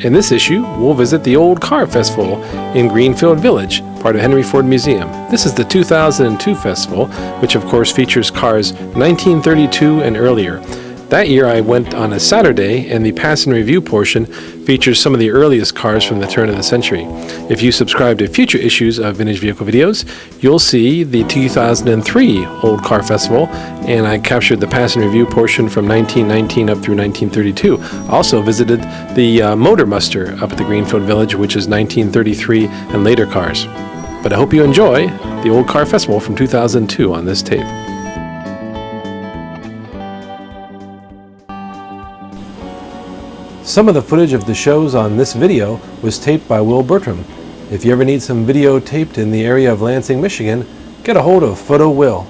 In this issue, we'll visit the Old Car Festival in Greenfield Village, part of Henry Ford Museum. This is the 2002 festival, which of course features cars 1932 and earlier. That year I went on a Saturday, and the Pass and Review portion features some of the earliest cars from the turn of the century. If you subscribe to future issues of Vintage Vehicle Videos, you'll see the 2003 Old Car Festival, and I captured the Pass and Review portion from 1919 up through 1932. Also visited the Motor Muster up at the Greenfield Village, which is 1933 and later cars. But I hope you enjoy the Old Car Festival from 2002 on this tape. Some of the footage of the shows on this video was taped by Will Bertram. If you ever need some video taped in the area of Lansing, Michigan, get a hold of Photo Will.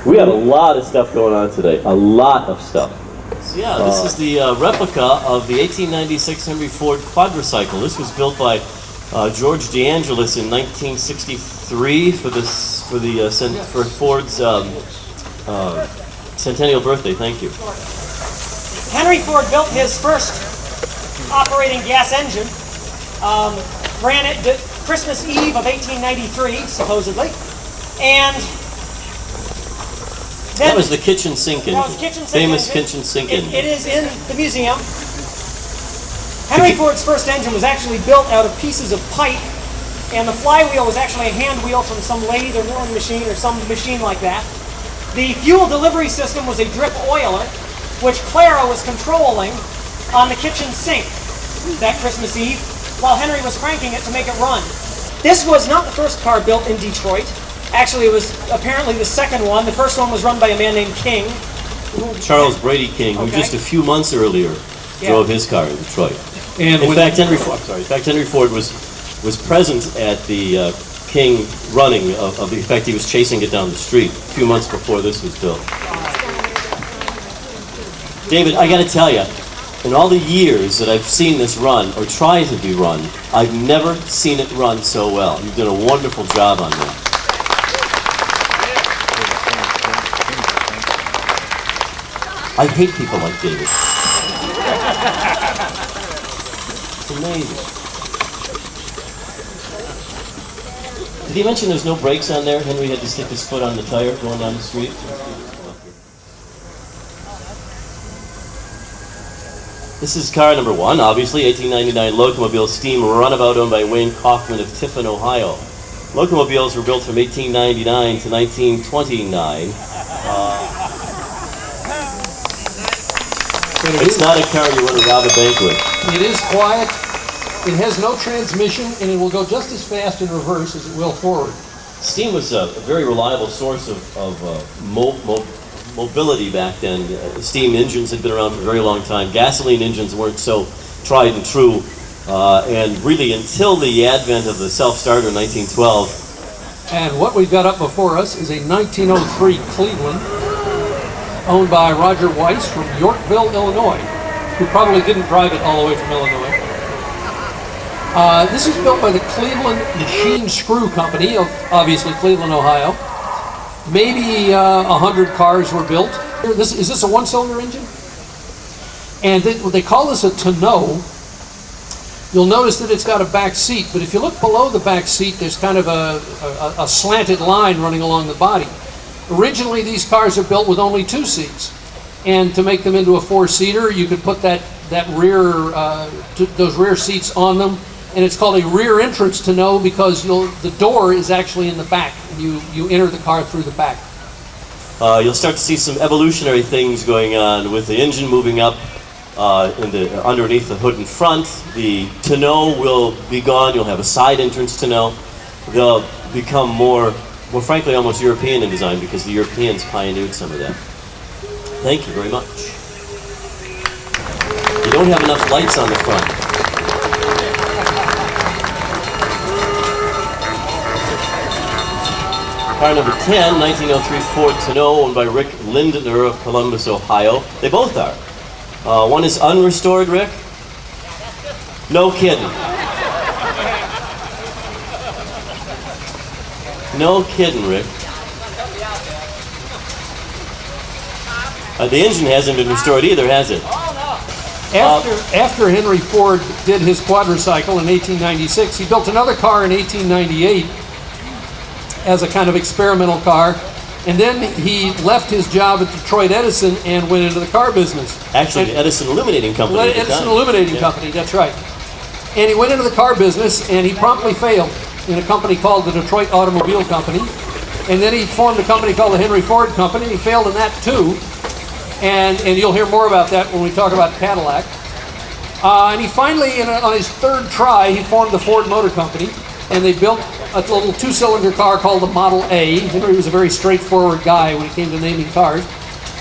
We have a lot of stuff going on today. A lot of stuff. So yeah, this is the replica of the 1896 Henry Ford quadricycle. This was built by George DeAngelis in 1963 for Ford's centennial birthday. Thank you. Henry Ford built his first operating gas engine, ran it Christmas Eve of 1893, supposedly, and then That was the kitchen sink engine. that was the kitchen sink Famous engine. kitchen sink It engine. is in the museum. Henry Ford's first engine was actually built out of pieces of pipe, and the flywheel was actually a hand wheel from some lathe or milling machine or some machine like that. The fuel delivery system was a drip oiler, which Clara was controlling on the kitchen sink that Christmas Eve while Henry was cranking it to make it run. This was not the first car built in Detroit. Actually, it was apparently the second one. The first one was run by a man named King. Charles Brady King, who Okay. just a few months earlier Yeah. drove his car in Detroit. And In with- fact, Henry Ford was present at the King running of the. In fact, he was chasing it down the street a few months before this was built. David, I got to tell you, in all the years that I've seen this run or try to be run, I've never seen it run so well. You've done a wonderful job on that. I hate people like David. It's amazing. Did he mention there's no brakes on there? Henry had to stick his foot on the tire going down the street. This is car number one, obviously, 1899 Locomobile steam runabout owned by Wayne Kaufman of Tiffin, Ohio. Locomobiles were built from 1899 to 1929. It's not a car you want to rob a bank with. It is quiet, it has no transmission, and it will go just as fast in reverse as it will forward. Steam was a very reliable source of mobility back then. Steam engines had been around for a very long time. Gasoline engines weren't so tried and true. And really until the advent of the self-starter in 1912. And what we've got up before us is a 1903 Cleveland, owned by Roger Weiss from Yorkville, Illinois, who probably didn't drive it all the way from Illinois. This is built by the Cleveland Machine Screw Company of, obviously, Cleveland, Ohio. Maybe 100 cars were built. Is this a one-cylinder engine? And they call this a tonneau. You'll notice that it's got a back seat, but if you look below the back seat, there's kind of a slanted line running along the body. Originally, these cars are built with only 2 seats, and to make them into a 4-seater, you could put those rear seats on them, and it's called a rear entrance tonneau because the door is actually in the back, and you enter the car through the back. You'll start to see some evolutionary things going on with the engine moving up underneath the hood in front. The tonneau will be gone. You'll have a side entrance tonneau. They'll become more frankly, almost European in design because the Europeans pioneered some of that. Thank you very much. You don't have enough lights on the front. Car number 10, 1903 Ford Tonneau, owned by Rick Lindner of Columbus, Ohio. They both are. One is unrestored, Rick? No kidding. No kidding, Rick. The engine hasn't been restored either, has it? After Henry Ford did his quadricycle in 1896, he built another car in 1898 as a kind of experimental car, and then he left his job at Detroit Edison and went into the car business. Actually, the Edison Illuminating Company. at the Edison time. Illuminating Yeah. Company, that's right. And he went into the car business, and he promptly failed in a company called the Detroit Automobile Company. And then he formed a company called the Henry Ford Company. He failed in that too. And you'll hear more about that when we talk about Cadillac. And he finally, on his third try, he formed the Ford Motor Company. And they built a little 2-cylinder car called the Model A. Henry was a very straightforward guy when it came to naming cars.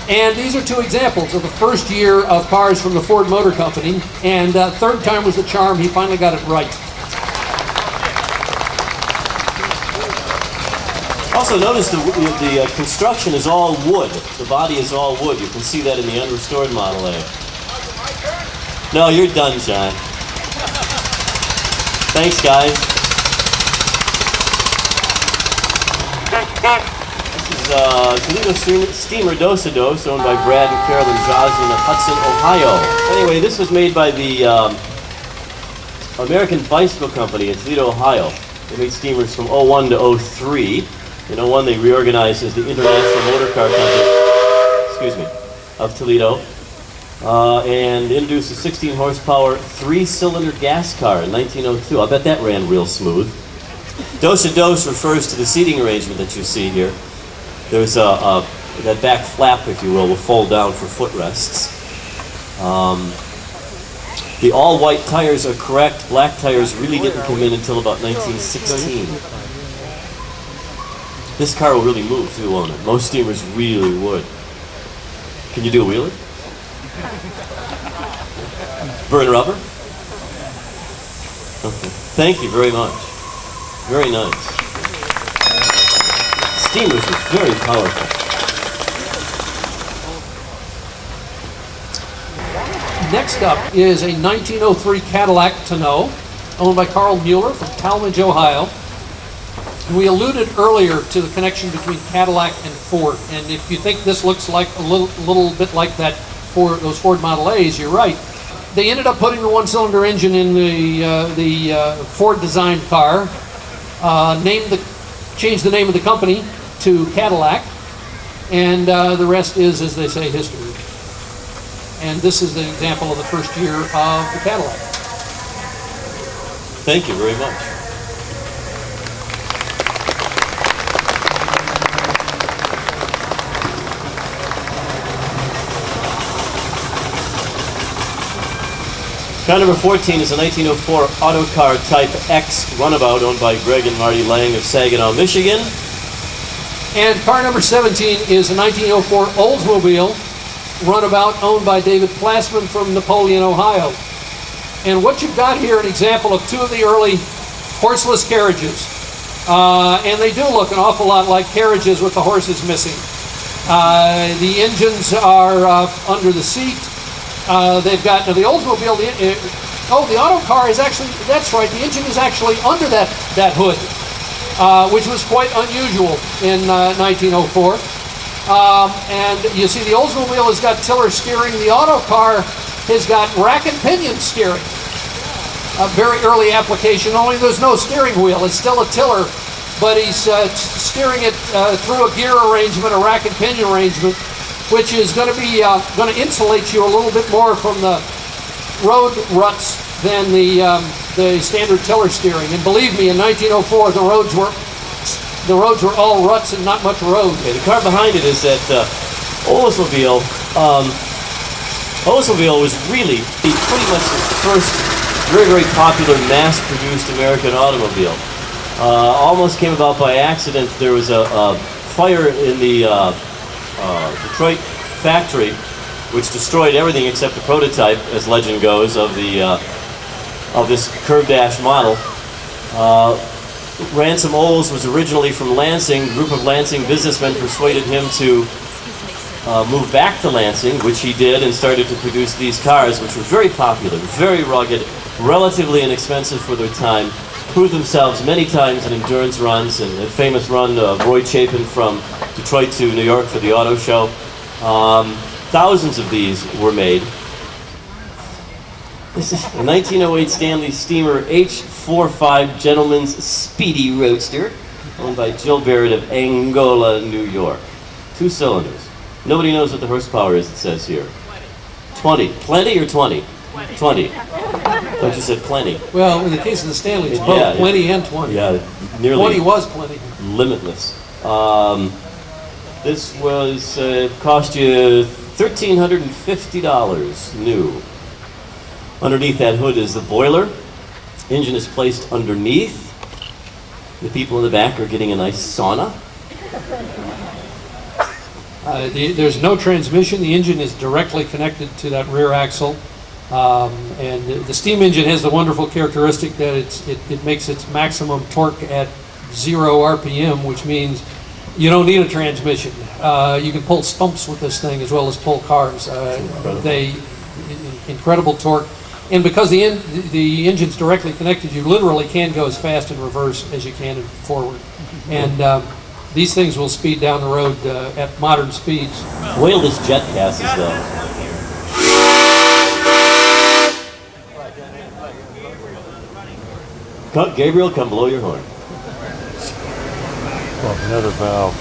And these are 2 examples of the first year of cars from the Ford Motor Company. And third time was the charm. He finally got it right. Also notice the construction is all wood. The body is all wood. You can see that in the unrestored Model A. No, you're done, John. Thanks, guys. Toledo Steamer Dos-A-Dos, owned by Brad and Carolyn Joslin of Hudson, Ohio. Anyway, this was made by the American Bicycle Company in Toledo, Ohio. They made steamers from 01 to 03. In 01, they reorganized as the International Motor Car Company, of Toledo, and introduced a 16 horsepower, 3-cylinder gas car in 1902. I bet that ran real smooth. Dos-A-Dos refers to the seating arrangement that you see here. There's that back flap, if you will fold down for footrests. The all-white tires are correct. Black tires really didn't come in until about 1916. This car will really move too, won't it? Most steamers really would. Can you do a wheelie? Burn rubber? Okay. Thank you very much. Very nice. Steamers are very powerful. Next up is a 1903 Cadillac Tonneau, owned by Carl Mueller from Talmadge, Ohio. We alluded earlier to the connection between Cadillac and Ford, and if you think this looks like a little bit like that those Ford Model A's, you're right. They ended up putting the one-cylinder engine in the Ford designed car, changed the name of the company to Cadillac, and the rest is, as they say, history. And this is the example of the first year of the Cadillac. Thank you very much. Car number 14 is a 1904 Autocar Type X runabout owned by Greg and Marty Lang of Saginaw, Michigan. And car number 17 is a 1904 Oldsmobile runabout owned by David Plassman from Napoleon, Ohio. And what you've got here, an example of two of the early horseless carriages. And they do look an awful lot like carriages with the horses missing. The engines are under the seat. They've got, now the Oldsmobile, the auto car is actually, that's right, the engine is actually under that hood, which was quite unusual in 1904. And you see the Oldsmobile has got tiller steering, the auto car has got rack and pinion steering. A very early application, only there's no steering wheel, it's still a tiller, but he's steering it through a gear arrangement, a rack and pinion arrangement, which is going to be going to insulate you a little bit more from the road ruts than the standard tiller steering. And believe me, in 1904, the roads were all ruts and not much road. Okay, the car behind it is that Oldsmobile. Oldsmobile was really pretty much the first very, very popular mass-produced American automobile. Almost came about by accident. There was a fire in the Detroit factory, which destroyed everything except the prototype, as legend goes, of this curved dash model. Ransom Olds was originally from Lansing. A group of Lansing businessmen persuaded him to move back to Lansing, which he did, and started to produce these cars, which were very popular, very rugged, relatively inexpensive for their time, proved themselves many times in endurance runs, and a famous run of Roy Chapin from Detroit to New York for the auto show. Thousands of these were made. This is a 1908 Stanley Steamer H45 Gentleman's Speedy Roadster, owned by Jill Barrett of Angola, New York. 2 cylinders. Nobody knows what the horsepower is, it says here. 20. Plenty or 20? 20. Thought you said plenty. Well, in the case of the Stanley, it's both plenty and 20. Yeah, nearly. 20 was plenty. Limitless. This was cost you $1,350 new. Underneath that hood is the boiler. Engine is placed underneath. The people in the back are getting a nice sauna. There's no transmission. The engine is directly connected to that rear axle. And the steam engine has the wonderful characteristic that it makes its maximum torque at 0 RPM, which means you don't need a transmission. You can pull stumps with this thing as well as pull cars. Incredible torque. And because the engine's directly connected, you literally can go as fast in reverse as you can in forward. And These things will speed down the road at modern speeds. Wait till this jet passes, though. Gabriel, come blow your horn. Another valve.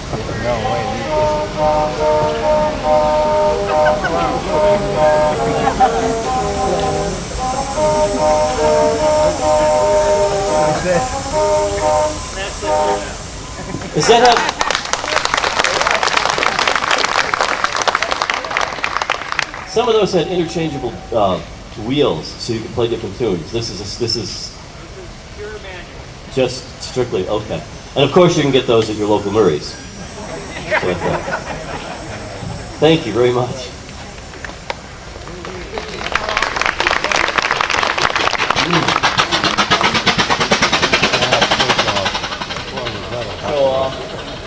Is that how? Some of those had interchangeable wheels, so you could play different tunes. This is just strictly okay. And of course, you can get those at your local Murray's. Thank you very much.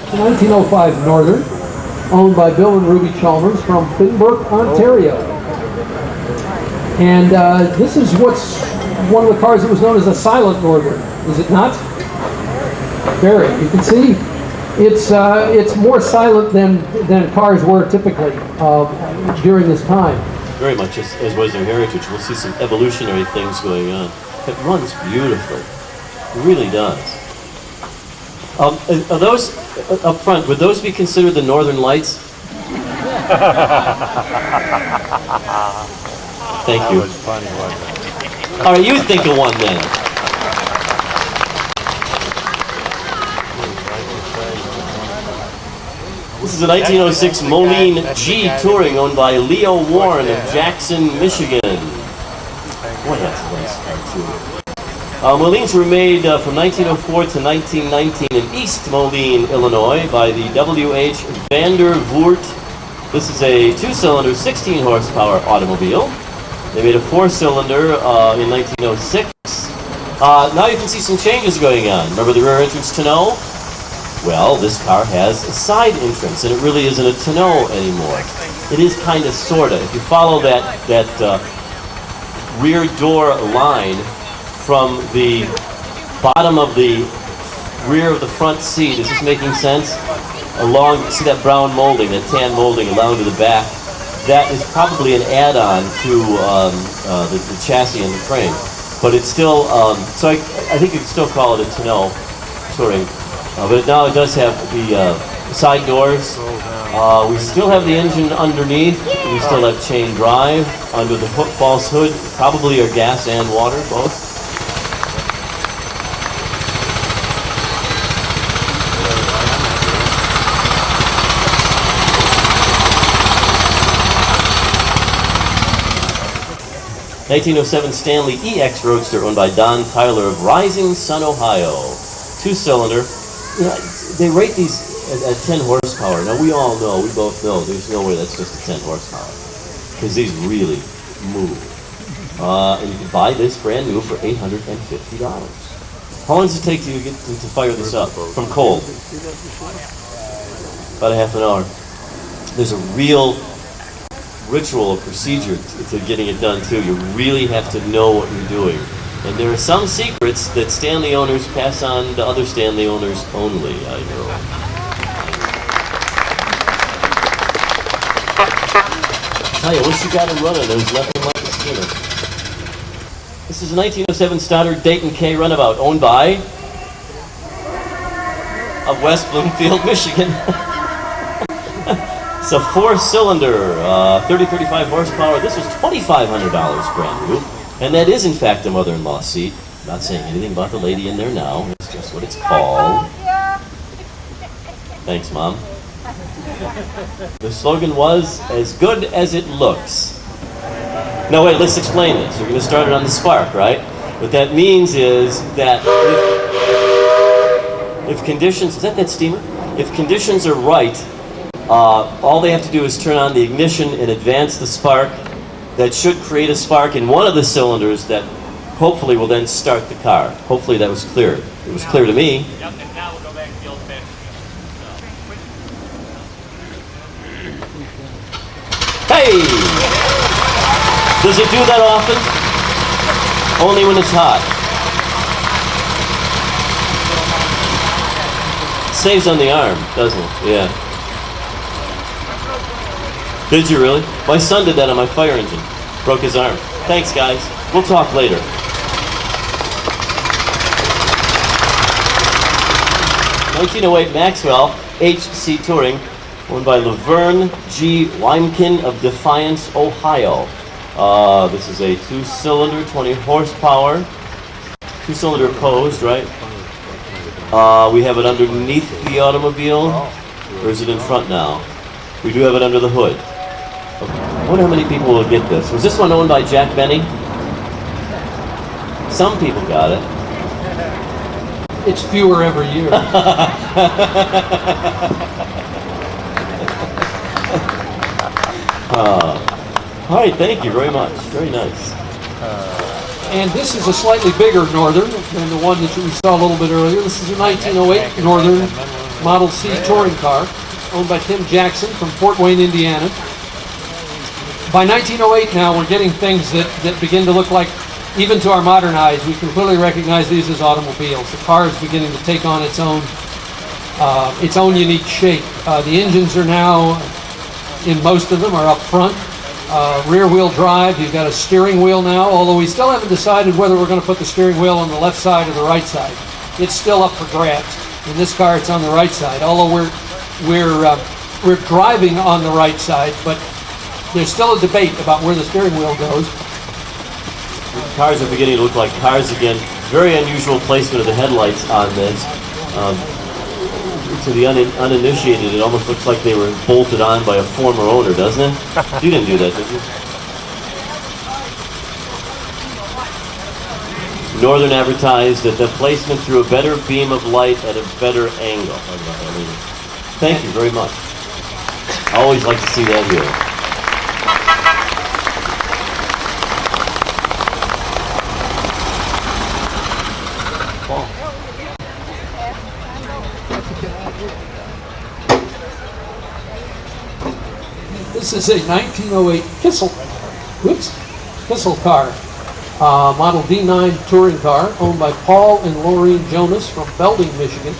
It's a 1905 Northern, owned by Bill and Ruby Chalmers from Finbrook, Ontario. And this is what's one of the cars that was known as a silent Northern, is it not? Very. You can see it's more silent than cars were typically during this time. Very much as was their heritage. We'll see some evolutionary things going on. It runs beautifully. It really does. Are those up front, would those be considered the Northern Lights? Thank you. That was funny, wasn't it? All right, you think of one then. This is a 1906 Moline G Touring owned by Leo Warren of Jackson, Michigan. Boy, that's a nice car too. Molines were made from 1904 to 1919 in East Moline, Illinois by the W.H. Vander Voort. This is a two-cylinder, 16 horsepower automobile. They made a four-cylinder in 1906. Now you can see some changes going on. Remember the rear entrance tonneau? Well, this car has a side entrance, and it really isn't a tonneau anymore. It is kind of, sort of. If you follow that rear door line from the bottom of the rear of the front seat, is this making sense? Along, see that brown molding, that tan molding along to the back? That is probably an add-on to the chassis and the frame. But it's still, so I think you could still call it a tonneau touring. But now it does have the side doors. We still have the engine underneath. We still have chain drive. Under the false hood, probably are gas and water, both. '07 Stanley EX Roadster owned by Don Tyler of Rising Sun, Ohio. Two-cylinder. You know, they rate these at 10 horsepower. Now we all know, we both know, there's no way that's just a 10 horsepower. Because these really move. And you can buy this brand new for $850. How long does it take to fire this up from cold? About a half an hour. There's a real ritual or procedure to getting it done too. You really have to know what you're doing. And there are some secrets that Stanley owners pass on to other Stanley owners only, I know. Tell you, once you got it running, there's nothing like a steamer. This is a 1907 Stoddard Dayton K Runabout, owned by of West Bloomfield, Michigan. It's a four-cylinder, 35 horsepower. This was $2,500 brand new. And that is, in fact, a mother-in-law seat. I'm not saying anything about the lady in there now. It's just what it's called. Thanks, Mom. The slogan was, as good as it looks. Now, wait, let's explain this. We're going to start it on the spark, right? What that means is that if conditions... Is that steamer? If conditions are right, all they have to do is turn on the ignition and advance the spark. That should create a spark in one of the cylinders that hopefully will then start the car. Hopefully that was clear. It was clear to me. Yep, and now we'll go back to the old fashioned. Hey! Does it do that often? Only when it's hot. Saves on the arm, doesn't it? Yeah. Did you really? My son did that on my fire engine. Broke his arm. Thanks, guys. We'll talk later. (1908) Maxwell HC Touring, owned by Laverne G. Wiemken of Defiance, Ohio. This is a 2-cylinder, 20 horsepower, 2-cylinder opposed, right? We have it underneath the automobile, or is it in front now? We do have it under the hood. Okay. I wonder how many people will get this. Was this one owned by Jack Benny? Some people got it. It's fewer every year. All right, thank you very much. Very nice. And this is a slightly bigger Northern than the one that we saw a little bit earlier. This is a 1908 Northern Model C touring car, owned by Tim Jackson from Fort Wayne, Indiana. By 1908 now, we're getting things that begin to look like, even to our modern eyes, we can clearly recognize these as automobiles. The car is beginning to take on its own unique shape. The engines are now, in most of them, are up front. Rear-wheel drive. You've got a steering wheel now, although we still haven't decided whether we're going to put the steering wheel on the left side or the right side. It's still up for grabs. In this car, it's on the right side, although we're driving on the right side, but there's still a debate about where the steering wheel goes. Cars are beginning to look like cars again. Very unusual placement of the headlights on this. To the uninitiated, it almost looks like they were bolted on by a former owner, doesn't it? You didn't do that, did you? Northern advertised that the placement threw a better beam of light at a better angle. Thank you very much. I always like to see that here. This is a 1908 Kissel car, model D9 touring car, owned by Paul and Laureen Jonas from Belding, Michigan.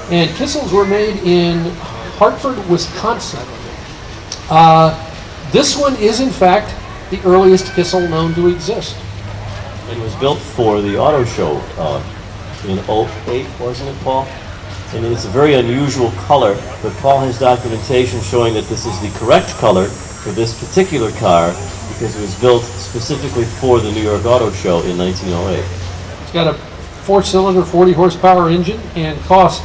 And Kissels were made in Hartford, Wisconsin. This one is, in fact, the earliest Kissel known to exist. It was built for the auto show in 08, wasn't it, Paul? And it's a very unusual color, but Paul has documentation showing that this is the correct color for this particular car because it was built specifically for the New York Auto Show in 1908. It's got a 4-cylinder, 40 horsepower engine, and cost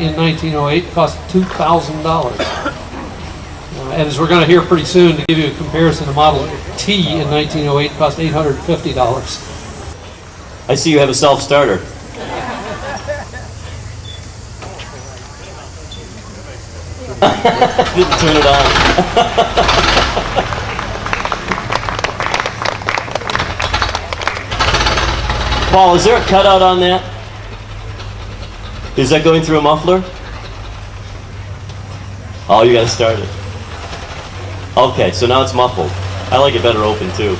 in 1908 cost $2,000. And as we're going to hear pretty soon, to give you a comparison, the Model T in 1908 cost $850. I see you have a self-starter. Didn't turn it on. Paul, is there a cutout on that? Is that going through a muffler? Oh, you gotta start it. Okay, so now it's muffled. I like it better open too.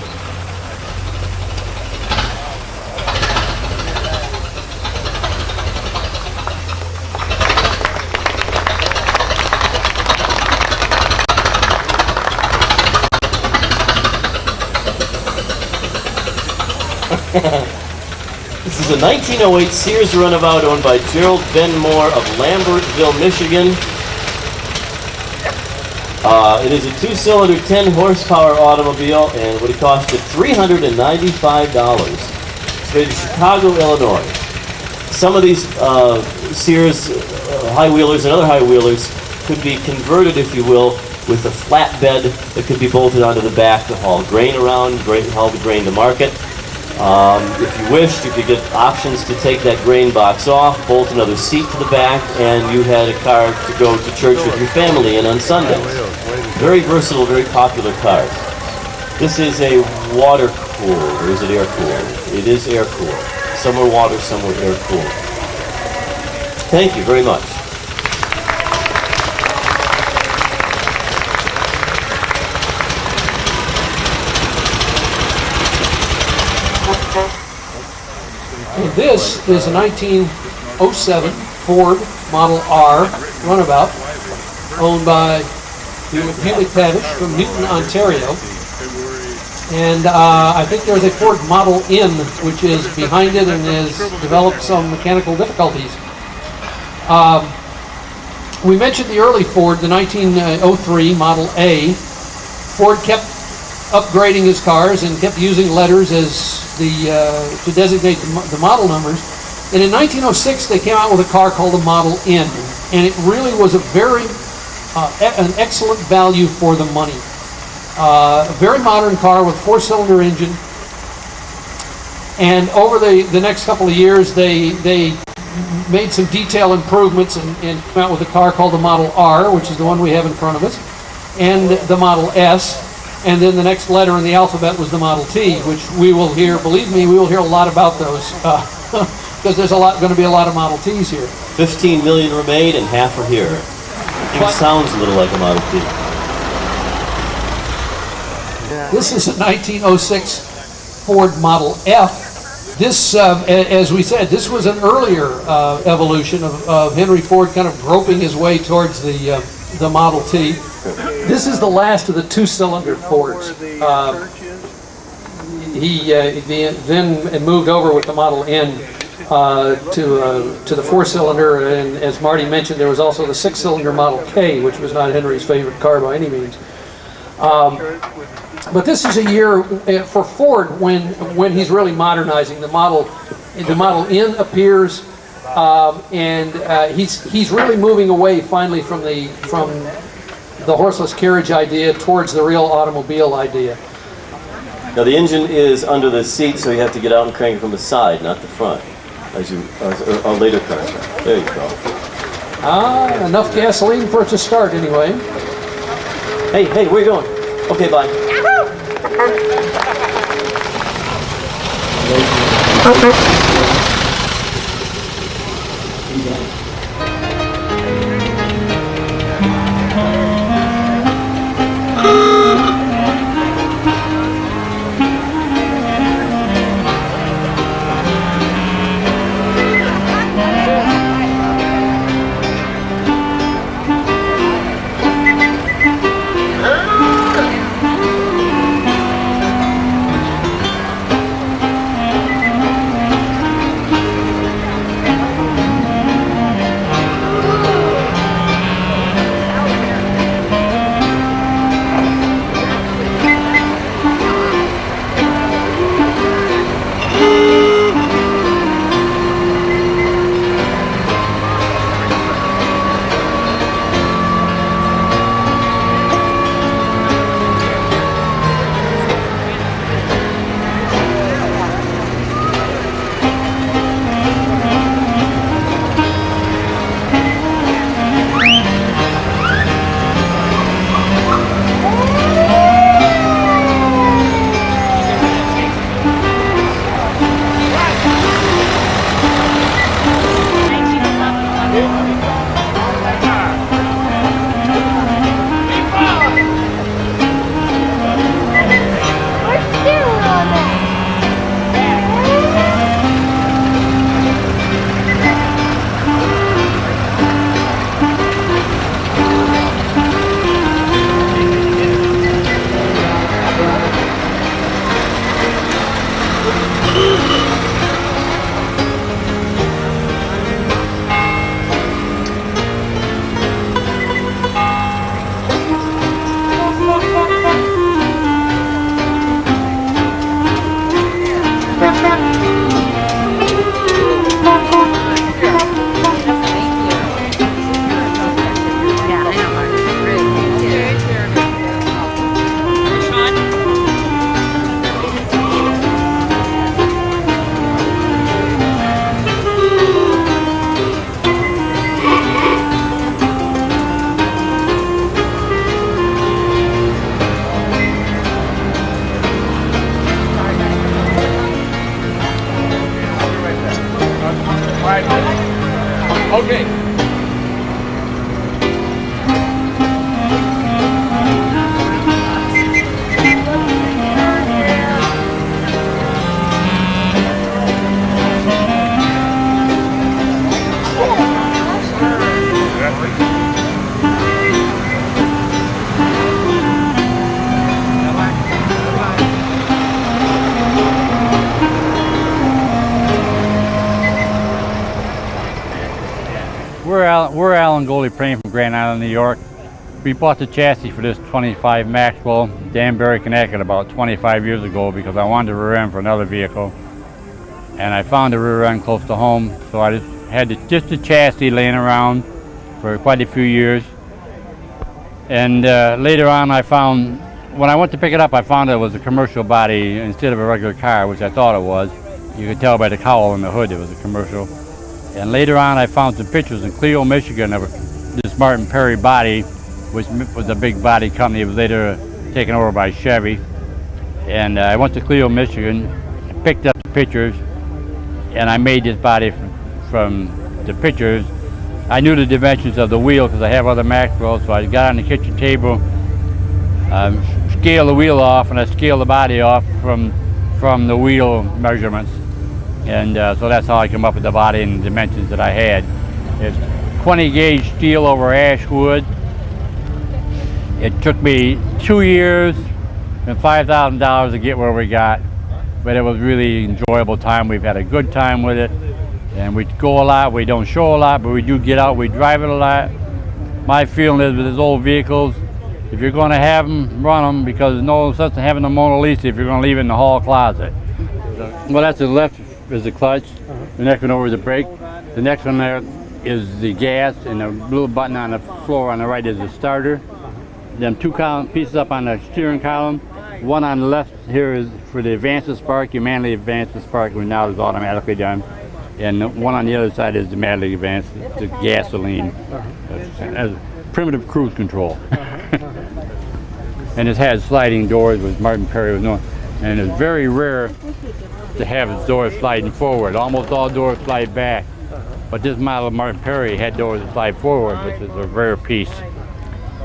This is a 1908 Sears runabout owned by Gerald Benmore of Lambertville, Michigan. It is a 2-cylinder, 10-horsepower automobile, and it would have cost you $395. It's made in Chicago, Illinois. Some of these Sears high-wheelers and other high-wheelers could be converted, if you will, with a flatbed that could be bolted onto the back to haul grain around, haul the grain to market. If you wished, you could get options to take that grain box off, bolt another seat to the back, and you had a car to go to church with your family in on Sundays. Very versatile, very popular car. This is a water-cooled, or is it air-cooled? It is air-cooled. Some are water, some are air-cooled. Thank you very much. And this is a 1907 Ford Model R runabout, owned by Hewlett Tavish from Newton, Ontario. And I think there's a Ford Model N, which is behind it and has developed some mechanical difficulties. We mentioned the early Ford, the 1903 Model A. Ford kept upgrading his cars and kept using letters as to designate the model numbers. And in 1906, they came out with a car called the Model N, and it really was a very an excellent value for the money. A very modern car with 4-cylinder engine. And over the next couple of years, they made some detail improvements and came out with a car called the Model R, which is the one we have in front of us, and the Model S. And then the next letter in the alphabet was the Model T, which we will hear, believe me, we will hear a lot about those, because there's going to be a lot of Model Ts here. 15 million were made and half are here. It sounds a little like a Model T. This is a 1906 Ford Model F. This, as we said, this was an earlier evolution of Henry Ford kind of groping his way towards the Model T. This is the last of the 2-cylinder Fords. He then moved over with the Model N to the 4-cylinder, and as Marty mentioned, there was also the 6-cylinder Model K, which was not Henry's favorite car by any means. But this is a year for Ford when he's really modernizing. The Model N appears, and he's really moving away finally from the horseless carriage idea towards the real automobile idea. Now the engine is under the seat, so you have to get out and crank it from the side, not the front, as on later cars. There you go. Enough gasoline for it to start anyway. Hey, where are you going? Okay, bye. Okay. We're Alan Goldie Praying from Grand Island, New York. We bought the chassis for this 25 Maxwell Danbury, Connecticut about 25 years ago because I wanted a rear end for another vehicle. And I found a rear end close to home, so I just had just the chassis laying around for quite a few years. And later on I found, when I went to pick it up, I found it was a commercial body instead of a regular car, which I thought it was. You could tell by the cowl and the hood it was a commercial. And later on I found some pictures in Clio, Michigan of this Martin Perry body, which was a big body company. It was later taken over by Chevy. And I went to Clio, Michigan, picked up the pictures, and I made this body from the pictures. I knew the dimensions of the wheel because I have other Maxwells, so I got on the kitchen table, scaled the wheel off, and I scaled the body off from the wheel measurements. And so that's how I come up with the body and the dimensions that I had. It's 20 gauge steel over ash wood. It took me 2 years and $5,000 to get where we got, but it was really enjoyable time. We've had a good time with it, and we go a lot. We don't show a lot, but we do get out. We drive it a lot. My feeling is with these old vehicles, if you're going to have them, run them, because there's no sense in having a Mona Lisa if you're going to leave it in the hall closet. Well, that's the left is the clutch. The next one over is the brake. The next one there is the gas, and the little button on the floor on the right is the starter. Them two column pieces up on the steering column. One on the left here is for the advanced spark. You manually advance the spark, which now is automatically done. And the one on the other side is the manually advanced, the gasoline. As primitive cruise control. And it has sliding doors, which Martin Perry was known. And it's very rare to have its doors sliding forward. Almost all doors slide back. But this model of Martin Perry had doors that slide forward, which is a rare piece.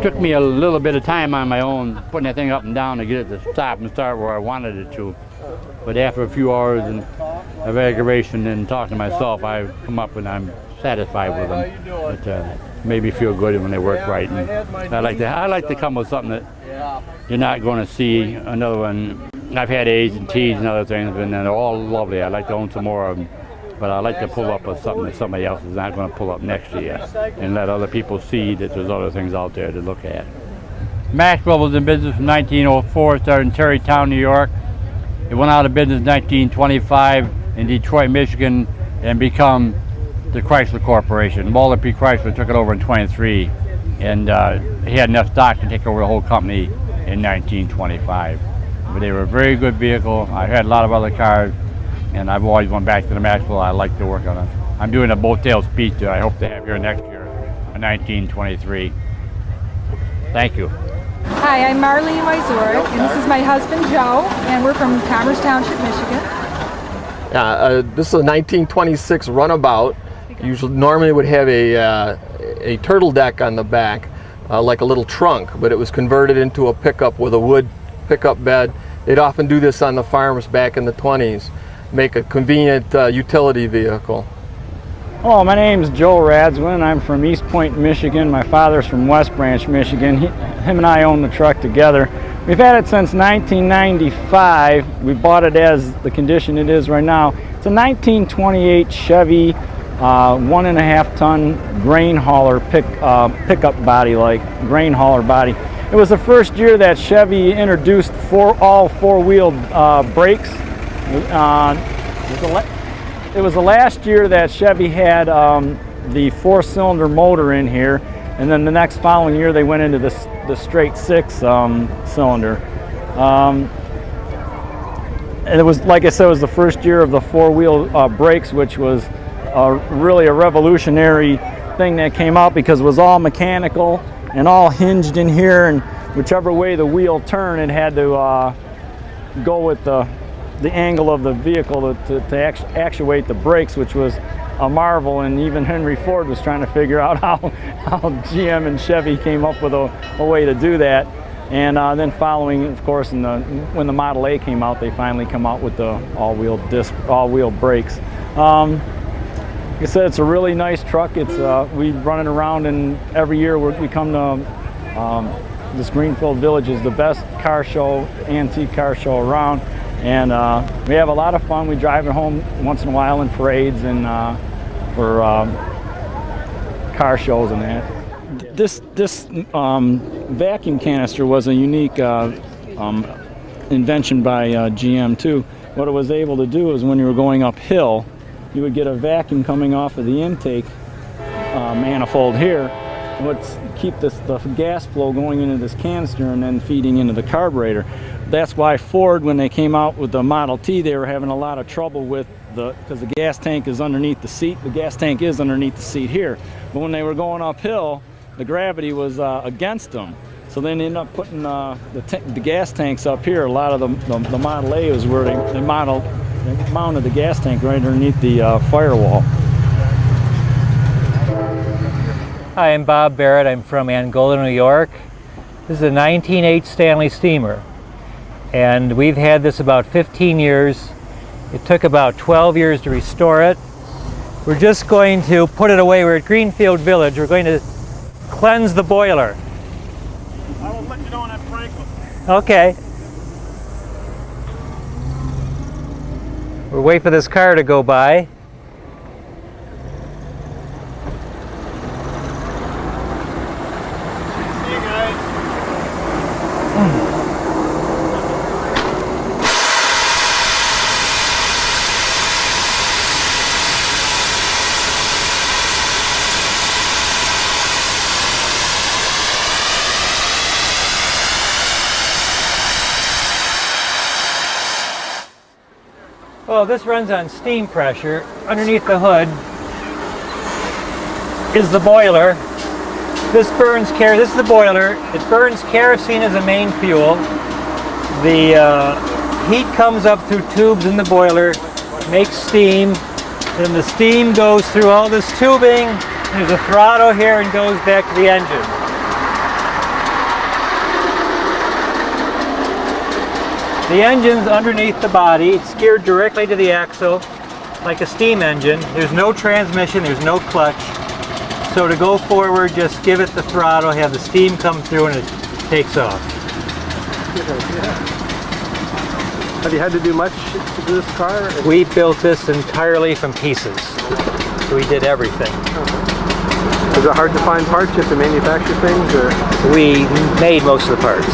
Took me a little bit of time on my own, putting that thing up and down to get it to stop and start where I wanted it to. But after a few hours of aggravation and talking to myself, I come up and I'm satisfied with them. It made me feel good when they work right. And I like to come with something that you're not going to see another one. I've had A's and T's and other things, and they're all lovely. I'd like to own some more of them. But I like to pull up with something that somebody else is not going to pull up next to you, and let other people see that there's other things out there to look at. Maxwell was in business from 1904, started in Terrytown, New York. It went out of business in 1925 in Detroit, Michigan, and become the Chrysler Corporation. Walter P. Chrysler took it over in 23, and he had enough stock to take over the whole company in 1925. But they were a very good vehicle. I had a lot of other cars, and I've always gone back to the Maxwell. I like to work on it. I'm doing a boat-tail speed that I hope to have here next year, in 1923. Thank you. Hi, I'm Marlene Wyzorek, and this is my husband Joe, and we're from Commerce Township, Michigan. This is a 1926 runabout. Normally would have a turtle deck on the back, like a little trunk, but it was converted into a pickup with a wood pickup bed. They'd often do this on the farms back in the 20s. Make a convenient utility vehicle. Hello, my name is Joe Radzwin. I'm from East Point, Michigan. My father's from West Branch, Michigan. Him and I own the truck together. We've had it since 1995. We bought it as the condition it is right now. It's a 1928 Chevy 1.5 ton grain hauler pickup body, like grain hauler body. It was the first year that Chevy introduced all four-wheel brakes. It was the last year that Chevy had the four-cylinder motor in here, and then the next following year they went into the straight six cylinder. And it was, like I said, it was the first year of the four-wheel brakes, which was really a revolutionary thing that came out because it was all mechanical and all hinged in here, and whichever way the wheel turned, it had to go with the angle of the vehicle to actuate the brakes, which was a marvel. And even Henry Ford was trying to figure out how GM and Chevy came up with a way to do that. And then following, of course, when the Model A came out, they finally come out with the all-wheel brakes. Like I said, it's a really nice truck. It's we run it around, and every year we come to this Greenfield Village is the best car show, antique car show around, and we have a lot of fun. We drive it home once in a while in parades and for car shows and that. This vacuum canister was a unique invention by GM too. What it was able to do is when you were going uphill, you would get a vacuum coming off of the intake manifold here. It would keep the gas flow going into this canister and then feeding into the carburetor. That's why Ford, when they came out with the Model T, they were having a lot of trouble with because the gas tank is underneath the seat. The gas tank is underneath the seat here. But when they were going uphill, the gravity was against them. So then they ended up putting the gas tanks up here. A lot of the Model A was where they mounted the gas tank right underneath the firewall. Hi, I'm Bob Barrett. I'm from Angola, New York. This is a 1908 Stanley steamer. And we've had this about 15 years. It took about 12 years to restore it. We're just going to put it away. We're at Greenfield Village. We're going to cleanse the boiler. I will let you know when I'm Franklin. Okay. We'll wait for this car to go by. See you guys. Well, this runs on steam pressure. Underneath the hood is the boiler. This burns kerosene. This is the boiler. It burns kerosene as a main fuel. The heat comes up through tubes in the boiler, makes steam. Then the steam goes through all this tubing. There's a throttle here and goes back to the engine. The engine's underneath the body. It's geared directly to the axle like a steam engine. There's no transmission, there's no clutch. So to go forward, just give it the throttle, have the steam come through, and it takes off. Have you had to do much to do this car? We built this entirely from pieces. So we did everything. Is it hard to find parts? You have to manufacture things? Or? We made most of the parts.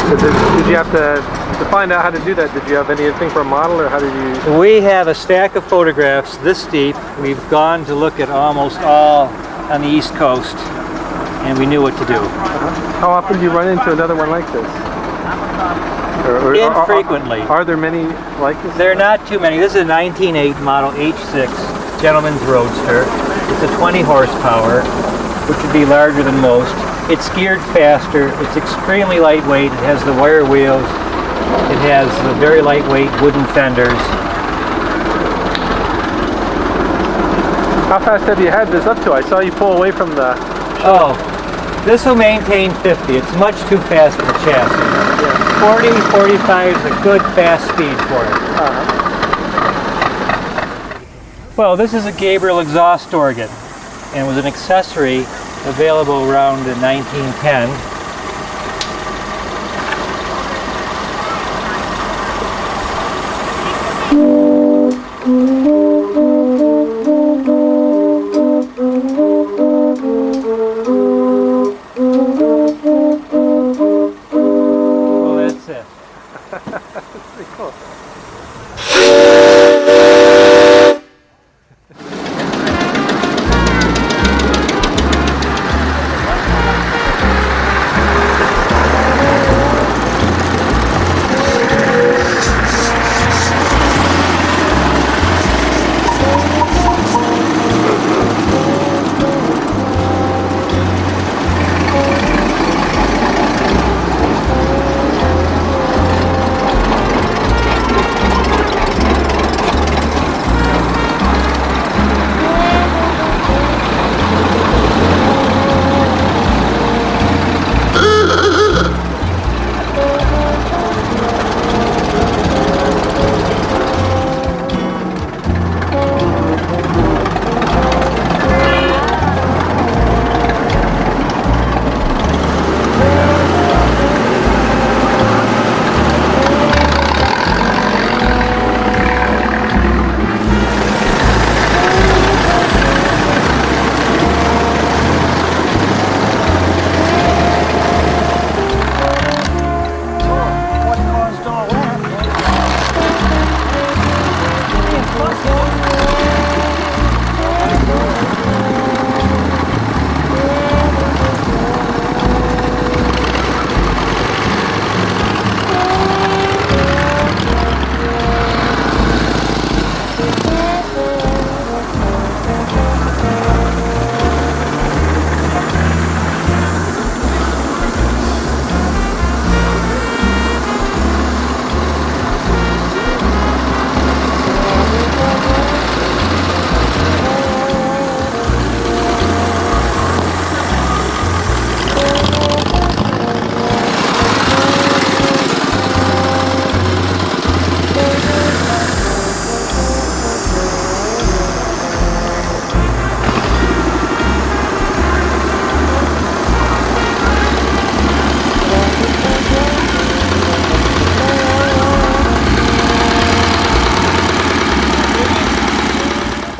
So did you have to find out how to do that? Did you have anything for a model, or how did you? We have a stack of photographs this deep. We've gone to look at almost all on the East Coast, and we knew what to do. How often do you run into another one like this? Infrequently. Are there many like this? There are not too many. This is a 1908 Model H6 Gentleman's Roadster. It's a 20 horsepower, which would be larger than most. It's geared faster. It's extremely lightweight. It has the wire wheels. It has the very lightweight wooden fenders. How fast have you had this up to? I saw you pull away from the... Oh, this will maintain 50. It's much too fast for the chassis. Yeah. 40, 45 is a good fast speed for it. Well, this is a Gabriel exhaust organ, and was an accessory available around 1910. Well, that's it. That's pretty cool.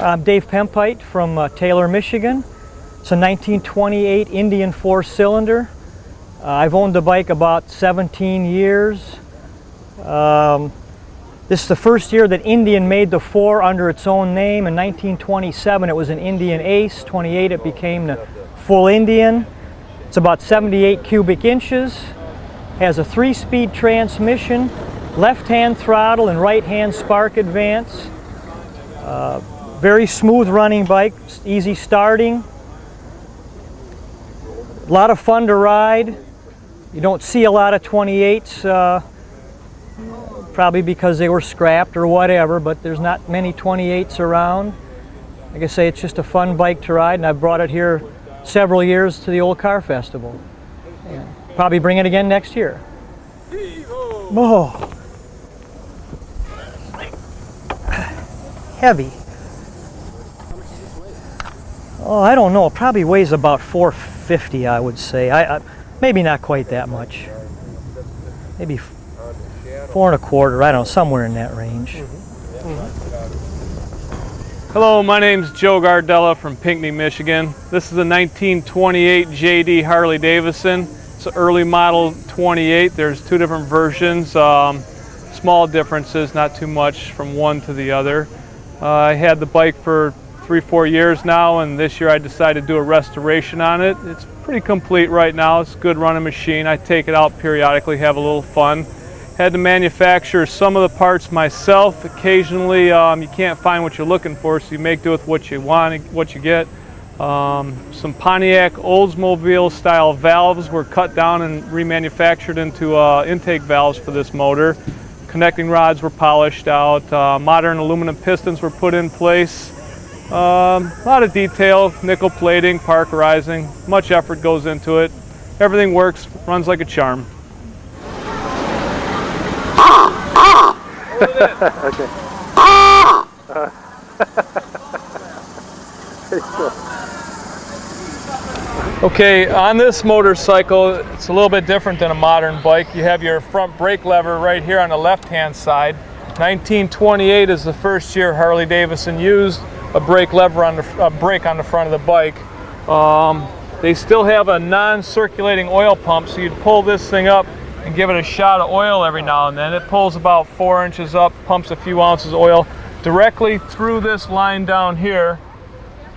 I'm Dave Pempite from Taylor, Michigan. It's a 1928 Indian 4-cylinder. I've owned the bike about 17 years. This is the first year that Indian made the 4 under its own name. In 1927 it was an Indian Ace, 28 it became the full Indian. It's about 78 cubic inches, has a 3-speed transmission, left-hand throttle and right-hand spark advance. Very smooth running bike, easy starting. A lot of fun to ride. You don't see a lot of 28s, probably because they were scrapped or whatever, but there's not many 28s around. Like I say, it's just a fun bike to ride, and I've brought it here several years to the Old Car Festival. And probably bring it again next year. Oh. Heavy. Oh, I don't know. It probably weighs about 450, I would say. Maybe not quite that much. Maybe 4 1/4. I don't know, somewhere in that range. Hello, my name's Joe Gardella from Pinckney, Michigan. This is a 1928 JD Harley Davidson. It's an early model 28. There's 2 different versions. Small differences, not too much from one to the other. I had the bike for 3-4 years now, and this year I decided to do a restoration on it. It's pretty complete right now. It's a good running machine. I take it out periodically, have a little fun. Had to manufacture some of the parts myself. Occasionally you can't find what you're looking for, so you make do with what you want, what you get. Some Pontiac Oldsmobile style valves were cut down and remanufactured into intake valves for this motor. Connecting rods were polished out. Modern aluminum pistons were put in place. A lot of detail, nickel plating, parkerizing, much effort goes into it. Everything works, runs like a charm. Okay. Okay, on this motorcycle, it's a little bit different than a modern bike. You have your front brake lever right here on the left-hand side. 1928 is the first year Harley Davidson used a brake lever on the brake on the front of the bike. They still have a non-circulating oil pump, so you'd pull this thing up and give it a shot of oil every now and then. It pulls about 4 inches up, pumps a few ounces of oil directly through this line down here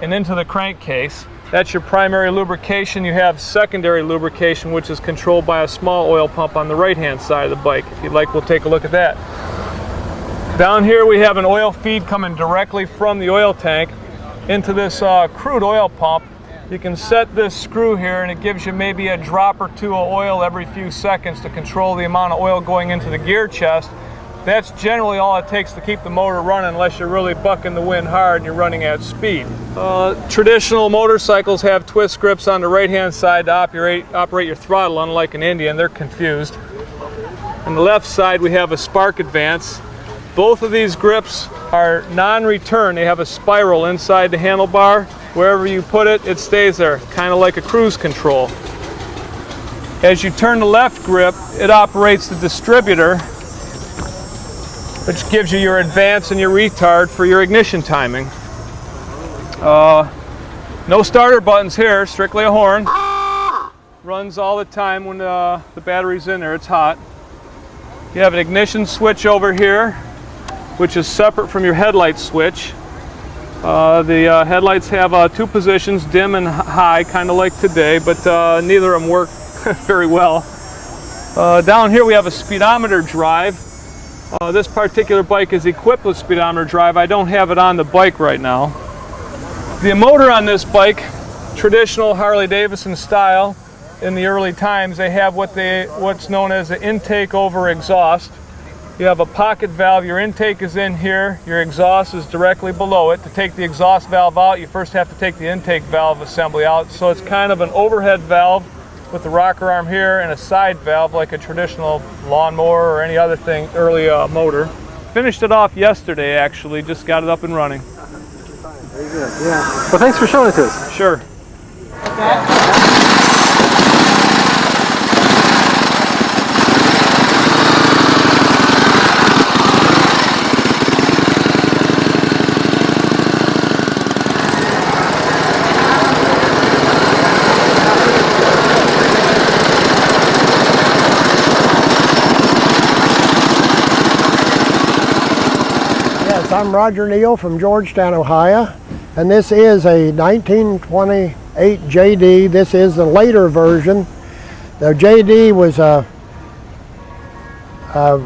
and into the crankcase. That's your primary lubrication. You have secondary lubrication, which is controlled by a small oil pump on the right-hand side of the bike. If you'd like, we'll take a look at that. Down here we have an oil feed coming directly from the oil tank into this crude oil pump. You can set this screw here and it gives you maybe a drop or 2 of oil every few seconds to control the amount of oil going into the gear chest. That's generally all it takes to keep the motor running, unless you're really bucking the wind hard and you're running at speed. Traditional motorcycles have twist grips on the right-hand side to operate your throttle, unlike an Indian. They're confused. On the left side we have a spark advance. Both of these grips are non-return. They have a spiral inside the handlebar. Wherever you put it, it stays there, kind of like a cruise control. As you turn the left grip, it operates the distributor, which gives you your advance and your retard for your ignition timing. No starter buttons here, strictly a horn. Runs all the time when the battery's in there, it's hot. You have an ignition switch over here, which is separate from your headlight switch. The headlights have 2 positions, dim and high, kind of like today, but neither of them work very well. Down here we have a speedometer drive. This particular bike is equipped with speedometer drive. I don't have it on the bike right now. The motor on this bike, traditional Harley Davidson style, in the early times, they have what's known as an intake over exhaust. You have a pocket valve. Your intake is in here. Your exhaust is directly below it. To take the exhaust valve out, you first have to take the intake valve assembly out. So it's kind of an overhead valve with the rocker arm here and a side valve like a traditional lawnmower or any other thing, early motor. Finished it off yesterday, actually. Just got it up and running. Very good. Yeah. Well, thanks for showing it to us. Sure. Yes, I'm Roger Neal from Georgetown, Ohio, and this is a 1928 JD. This is the later version. The JD was a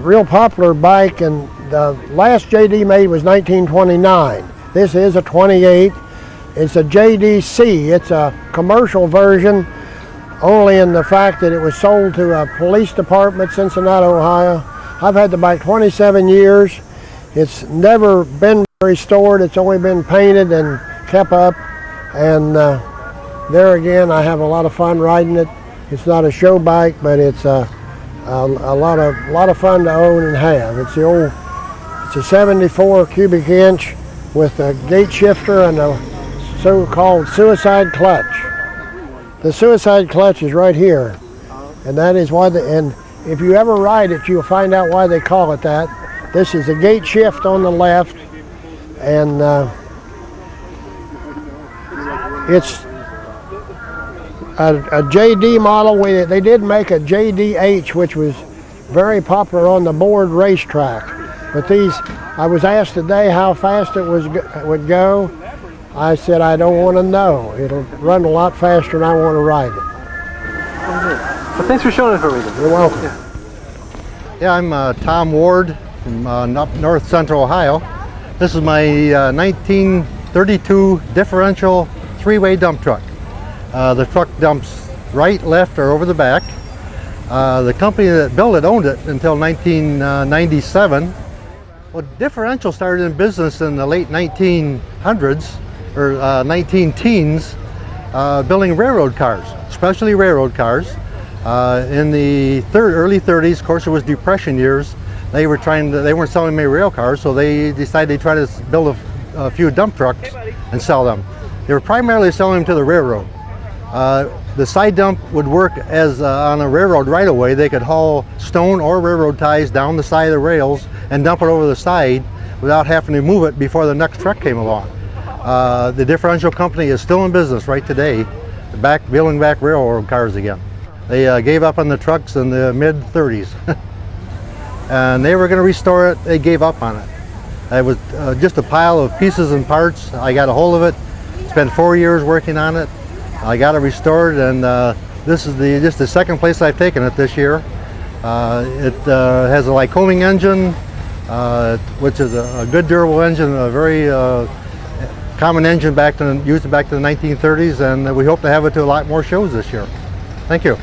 real popular bike, and the last JD made was 1929. This is a 28. It's a JDC. It's a commercial version, only in the fact that it was sold to a police department, Cincinnati, Ohio. I've had the bike 27 years. It's never been restored. It's only been painted and kept up. And there again, I have a lot of fun riding it. It's not a show bike, but it's a lot of fun to own and have. It's a 74 cubic inch with a gate shifter and a so-called suicide clutch. The suicide clutch is right here, and that is why and if you ever ride it, you'll find out why they call it that. This is a gate shift on the left, and it's a JD model. They did make a JDH, which was very popular on the board racetrack. But these, I was asked today how fast it would go. I said, I don't want to know. It'll run a lot faster than I want to ride it. Well, thanks for showing it for me. You're welcome. Yeah, I'm Tom Ward from up north central Ohio. This is my 1932 differential three-way dump truck. The truck dumps right, left, or over the back. The company that built it owned it until 1997. Well, differential started in business in the late 1900s, or 19-teens, building railroad cars, especially railroad cars. In the early 30s, of course, it was Depression years. They weren't selling many rail cars, so they decided they'd try to build a few dump trucks and sell them. They were primarily selling them to the railroad. The side dump would work as on a railroad right of way. They could haul stone or railroad ties down the side of the rails and dump it over the side without having to move it before the next truck came along. The differential company is still in business right today, building back railroad cars again. They gave up on the trucks in the mid-30s. And they were going to restore it. They gave up on it. It was just a pile of pieces and parts. I got a hold of it, spent 4 years working on it. I got it restored, and this is just the second place I've taken it this year. It has a Lycoming engine, which is a good durable engine, a very common engine used back to the 1930s, and we hope to have it to a lot more shows this year. Thank you.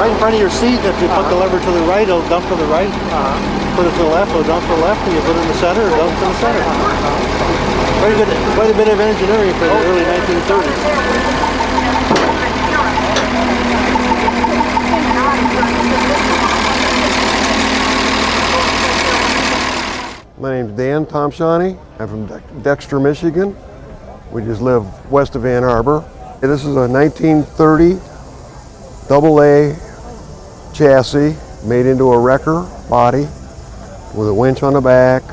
Right in front of your seat, if you put the lever to the right, it'll dump to the right. Put it to the left, it'll dump to the left. And you put it in the center, it'll dump to the center. Quite a bit of engineering for the early 1930s. My name's Dan Tomshani. I'm from Dexter, Michigan. We just live west of Ann Arbor. This is a 1930 AA chassis made into a wrecker body. with a winch on the back.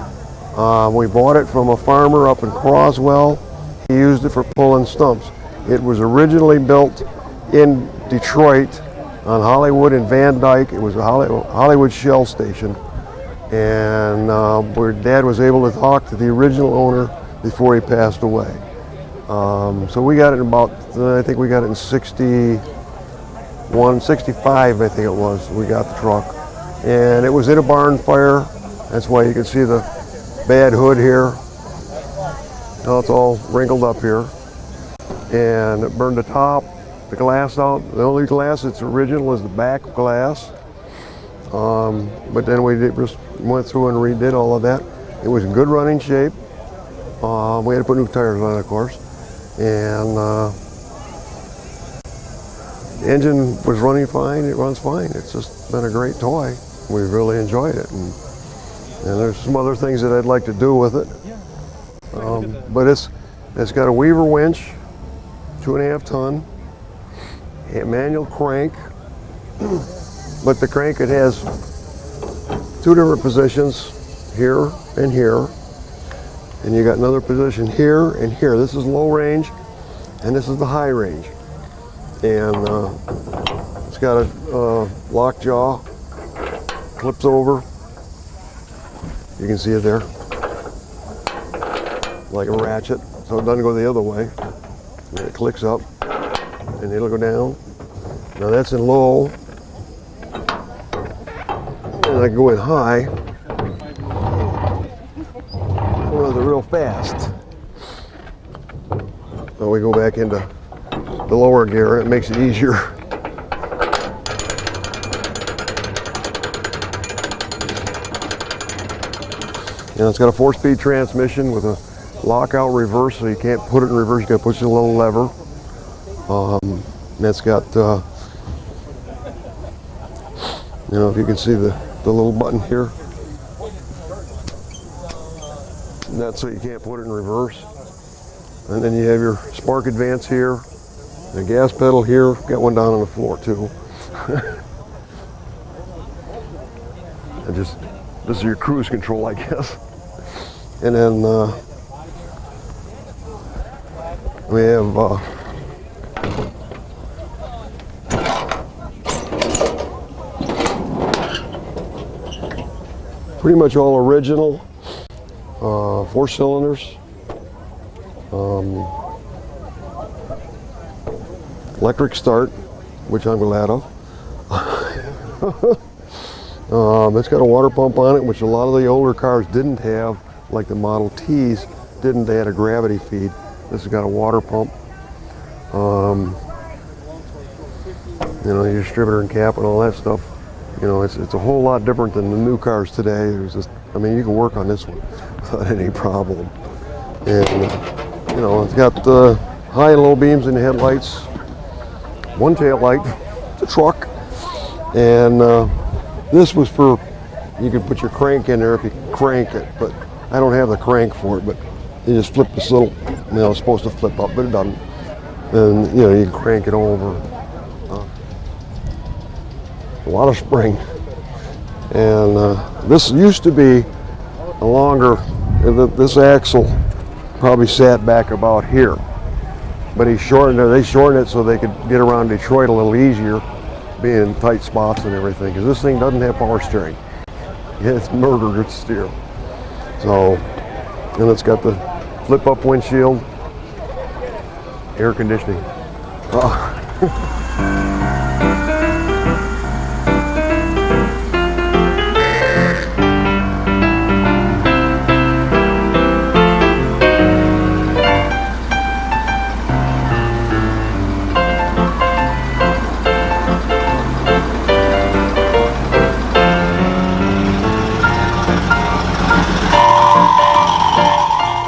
We bought it from a farmer up in Croswell. He used it for pulling stumps. It was originally built in Detroit on Hollywood and Van Dyke. It was a Hollywood Shell station. And where Dad was able to talk to the original owner before he passed away. So we got it in about, I think we got it in 61, 65, I think it was, we got the truck. And it was in a barn fire. That's why you can see the bad hood here. Now it's all wrinkled up here. And it burned the top, the glass out. The only glass that's original is the back glass. But then we just went through and redid all of that. It was in good running shape. We had to put new tires on it, of course. And the engine was running fine. It runs fine. It's just been a great toy. We really enjoyed it. And there's some other things that I'd like to do with it. But it's got a Weaver winch, 2.5 ton, a manual crank. But the crank, it has two different positions, here and here. And you got another position here and here. This is low range, and this is the high range. And it's got a lock jaw, clips over. You can see it there, like a ratchet, so it doesn't go the other way. And it clicks up, and it'll go down. Now that's in low, and I can go in high. Real fast. So we go back into the lower gear. It makes it easier. And it's got a 4-speed transmission with a lockout reverse, so you can't put it in reverse. You got to push a little lever. And it's got, if you can see the little button here. That's so you can't put it in reverse. And then you have your spark advance here, the gas pedal here, got one down on the floor too. And this is your cruise control, I guess. And then we have pretty much all original. 4 cylinders, electric start, which I'm glad of. It's got a water pump on it, which a lot of the older cars didn't have, like the Model Ts didn't. They had a gravity feed. This has got a water pump. Your distributor and cap and all that stuff. It's a whole lot different than the new cars today. There's just, you can work on this one without any problem. And it's got the high and low beams in the headlights, one tail light, it's a truck, and this was for, you can put your crank in there if you crank it, but I don't have the crank for it. But you just flip this little, it's supposed to flip up, but it doesn't. And you can crank it over. A lot of spring. And this used to be a longer, this axle probably sat back about here. But they shortened it so they could get around Detroit a little easier, being in tight spots and everything, because this thing doesn't have power steering. It's murder to steer. So, and it's got the flip up windshield, air conditioning.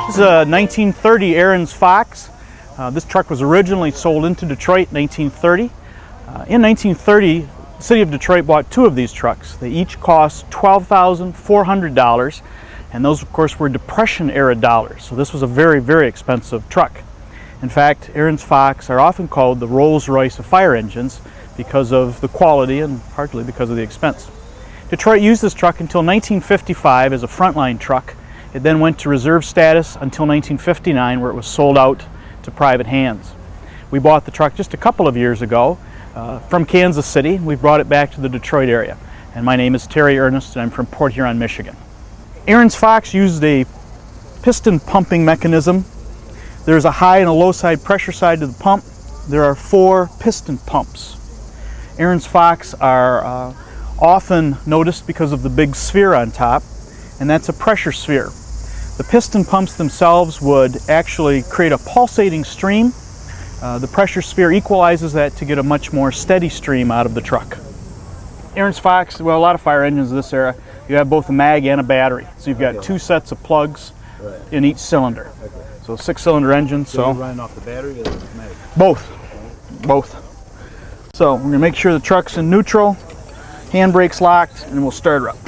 This is a 1930 Aaron's Fox. This truck was originally sold into Detroit in 1930. In 1930, the city of Detroit bought 2 of these trucks. They each cost $12,400, and those of course were Depression era dollars. So this was a very, very expensive truck. In fact, Aaron's Fox are often called the Rolls-Royce of fire engines because of the quality and partly because of the expense. Detroit used this truck until 1955 as a frontline truck. It then went to reserve status until 1959, where it was sold out to private hands. We bought the truck just a couple of years ago from Kansas City. We brought it back to the Detroit area. And my name is Terry Ernest, and I'm from Port Huron, Michigan. Aaron's Fox used a piston pumping mechanism. There's a high and a low side pressure side to the pump. There are 4 piston pumps. Aaron's Fox are often noticed because of the big sphere on top, and that's a pressure sphere. The piston pumps themselves would actually create a pulsating stream. The pressure sphere equalizes that to get a much more steady stream out of the truck. Aaron's Fox, well, a lot of fire engines of this era, you have both a mag and a battery. So you've got 2 sets of plugs in each cylinder. So a 6-cylinder engine. So you're running off the battery or the mag? Both. So we're going to make sure the truck's in neutral, handbrake's locked, and we'll start her up.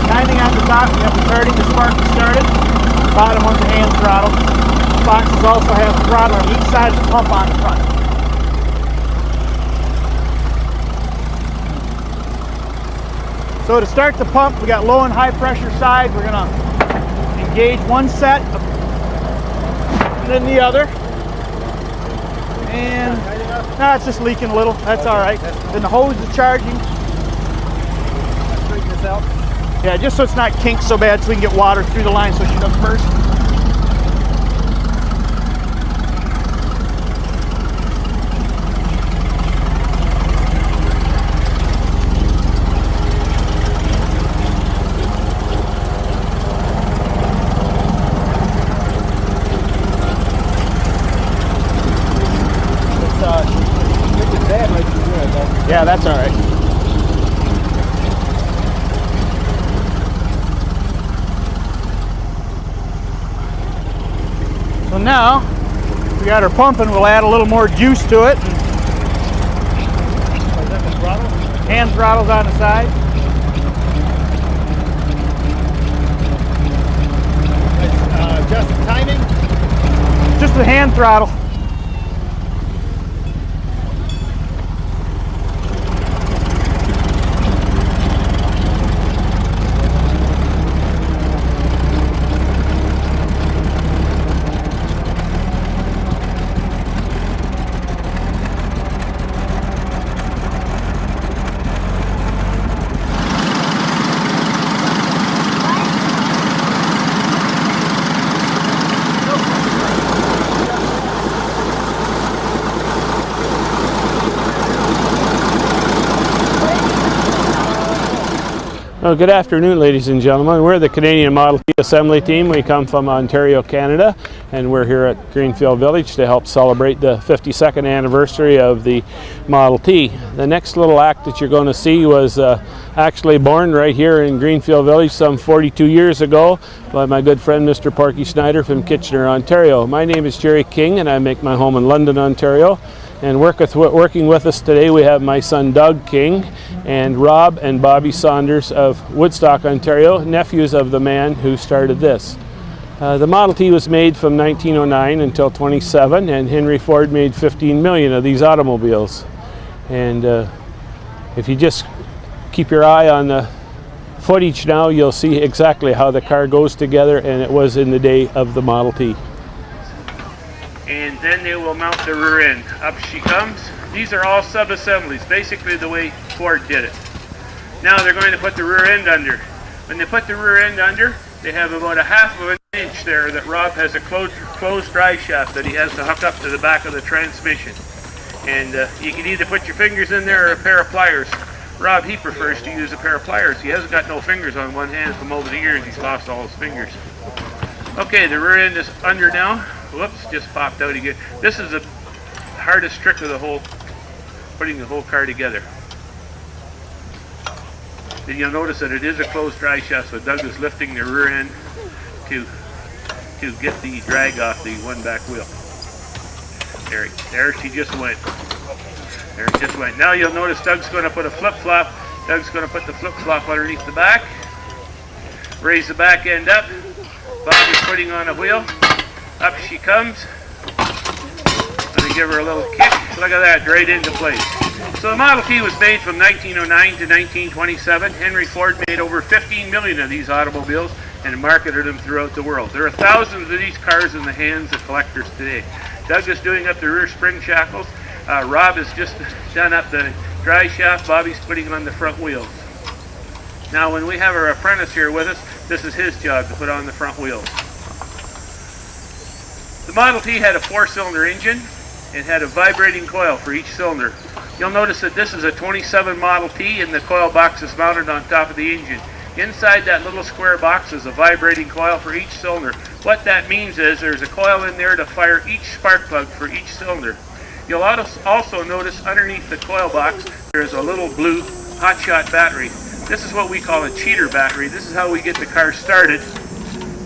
Timing on the top, we have the starting, the spark started. Bottom one's a hand throttle. Boxes also have the throttle on each side of the pump on the front. So to start the pump, we got low and high pressure side. We're going to engage one set and then the other. And no, it's just leaking a little. That's all right. Then the hose is charging. Straighten this out. Yeah, just so it's not kinked so bad so we can get water through the line so she doesn't burst. Yeah, that's all right. So now we got her pumping. We'll add a little more juice to it. Hand throttles on the side. Just timing? Just the hand throttle. Well, good afternoon, ladies and gentlemen. We're the Canadian Model T Assembly Team. We come from Ontario, Canada, and we're here at Greenfield Village to help celebrate the 52nd anniversary of the Model T. The next little act that you're going to see was actually born right here in Greenfield Village some 42 years ago by my good friend Mr. Porky Snyder from Kitchener, Ontario. My name is Jerry King, and I make my home in London, Ontario. And working with us today, we have my son Doug King and Rob and Bobby Saunders of Woodstock, Ontario, nephews of the man who started this. The Model T was made from 1909 until 27, and Henry Ford made 15 million of these automobiles. And if you just keep your eye on the footage now, you'll see exactly how the car goes together, and it was in the day of the Model T. And then they will mount the rear end. Up she comes. These are all sub-assemblies, basically the way Ford did it. Now they're going to put the rear end under. When they put the rear end under, they have about a half of an inch there that Rob has a closed drive shaft that he has to hook up to the back of the transmission. And you can either put your fingers in there or a pair of pliers. Rob, he prefers to use a pair of pliers. He hasn't got no fingers on one hand. From over the years, he's lost all his fingers. Okay, the rear end is under now. Whoops, just popped out again. This is the hardest trick of the whole, putting the whole car together. Then you'll notice that it is a closed drive shaft, so Doug is lifting the rear end to get the drag off the one back wheel. There she just went. There it just went. Now you'll notice Doug's going to put a flip-flop. Doug's going to put the flip-flop underneath the back. Raise the back end up. Bobby's putting on a wheel. Up she comes. Let me give her a little kick. Look at that, right into place. So the Model T was made from 1909 to 1927. Henry Ford made over 15 million of these automobiles and marketed them throughout the world. There are thousands of these cars in the hands of collectors today. Doug is doing up the rear spring shackles. Rob has just done up the dry shaft. Bobby's putting on the front wheels. Now when we have our apprentice here with us, this is his job to put on the front wheels. The Model T had a 4-cylinder engine. It had a vibrating coil for each cylinder. You'll notice that this is a 27 Model T and the coil box is mounted on top of the engine. Inside that little square box is a vibrating coil for each cylinder. What that means is there's a coil in there to fire each spark plug for each cylinder. You'll also notice underneath the coil box there's a little blue hotshot battery. This is what we call a cheater battery. This is how we get the car started.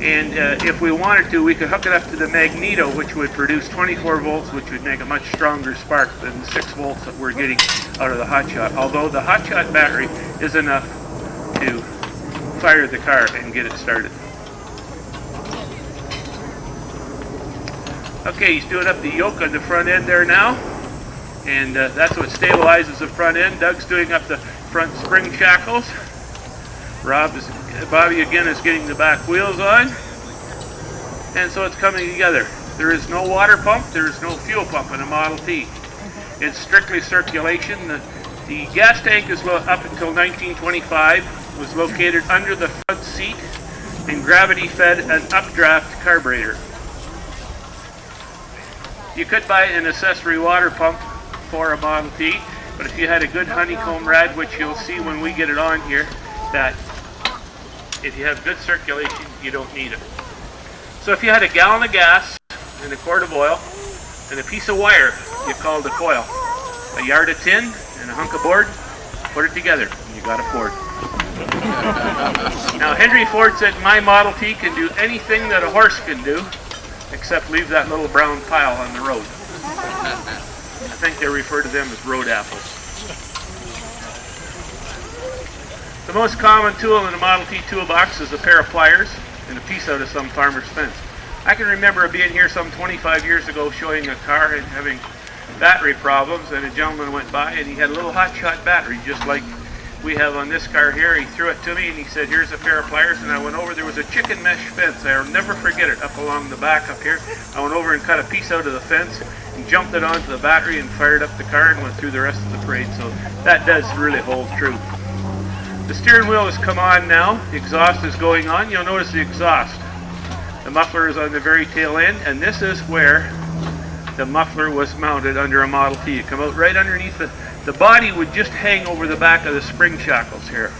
And if we wanted to, we could hook it up to the magneto, which would produce 24 volts, which would make a much stronger spark than the 6 volts that we're getting out of the hotshot. Although the hotshot battery is enough to fire the car and get it started. Okay, he's doing up the yoke on the front end there now. And that's what stabilizes the front end. Doug's doing up the front spring shackles. Bobby again is getting the back wheels on, and so it's coming together. There is no water pump, there is no fuel pump in a Model T. It's strictly circulation. The gas tank is up until 1925, was located under the front seat and gravity fed an updraft carburetor. You could buy an accessory water pump for a Model T, but if you had a good honeycomb rad, which you'll see when we get it on here, that if you have good circulation, you don't need it. So if you had a gallon of gas and a quart of oil and a piece of wire you called a coil, a yard of tin and a hunk of board, put it together and you got a Ford. Now Henry Ford said my Model T can do anything that a horse can do except leave that little brown pile on the road. I think they refer to them as road apples. The most common tool in a Model T toolbox is a pair of pliers and a piece out of some farmer's fence. I can remember being here some 25 years ago showing a car and having battery problems, and a gentleman went by and he had a little hotshot battery just like we have on this car here. He threw it to me and he said, here's a pair of pliers, and I went over. There was a chicken mesh fence. I'll never forget it, up along the back up here. I went over and cut a piece out of the fence and jumped it onto the battery and fired up the car and went through the rest of the parade. So that does really hold true. The steering wheel has come on now. The exhaust is going on. You'll notice the exhaust. The muffler is on the very tail end, and this is where the muffler was mounted under a Model T. You come out right underneath the body would just hang over the back of the spring shackles here.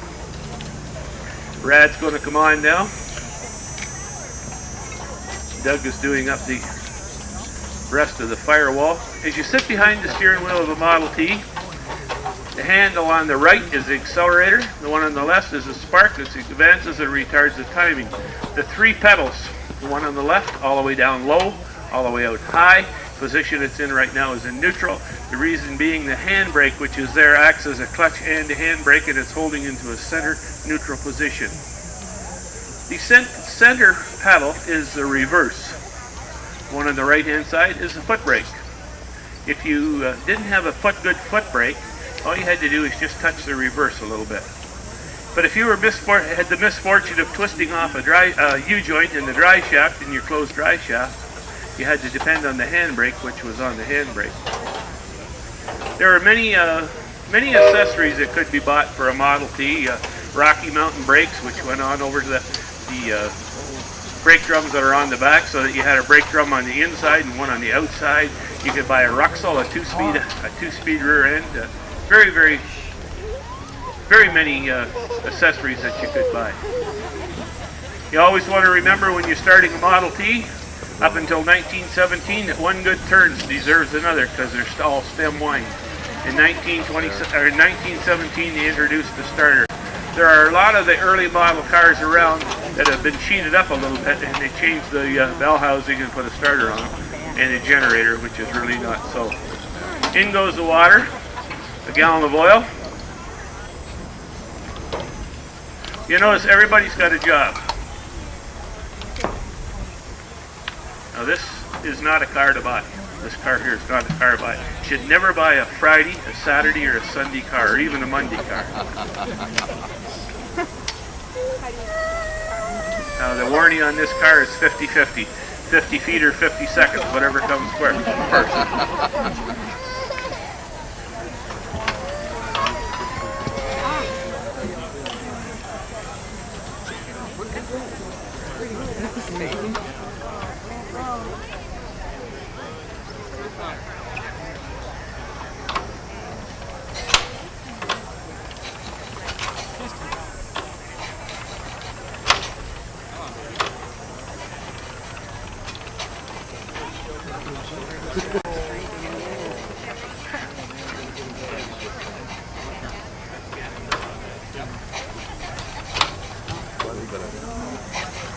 Rad's going to come on now. Doug is doing up the rest of the firewall. As you sit behind the steering wheel of a Model T, the handle on the right is the accelerator. The one on the left is the spark that advances and retards the timing. The 3 pedals, the one on the left all the way down low, all the way out high. Position it's in right now is in neutral. The reason being the handbrake, which is there, acts as a clutch and a handbrake, and it's holding into a center neutral position. The center pedal is the reverse. The one on the right hand side is the foot brake. If you didn't have a good foot brake, all you had to do is just touch the reverse a little bit. But if you were had the misfortune of twisting off a U-joint in the dry shaft, in your closed dry shaft, you had to depend on the handbrake, which was on the handbrake. There are many accessories that could be bought for a Model T. Rocky Mountain brakes, which went on over to the brake drums that are on the back, so that you had a brake drum on the inside and one on the outside. You could buy a Ruxel, a two-speed rear end. Very many accessories that you could buy. You always want to remember when you're starting a Model T, up until 1917, that one good turn deserves another because they're all stem wind. In 1917, they introduced the starter. There are a lot of the early model cars around that have been cheated up a little bit, and they changed the bell housing and put a starter on them, and a generator, which is really not so. In goes the water. a gallon of oil. You notice everybody's got a job. Now this is not a car to buy. This car here is not a car to buy. You should never buy a Friday, a Saturday, or a Sunday car, or even a Monday car. Now the warranty on this car is 50-50. 50 feet or 50 seconds, whatever comes first.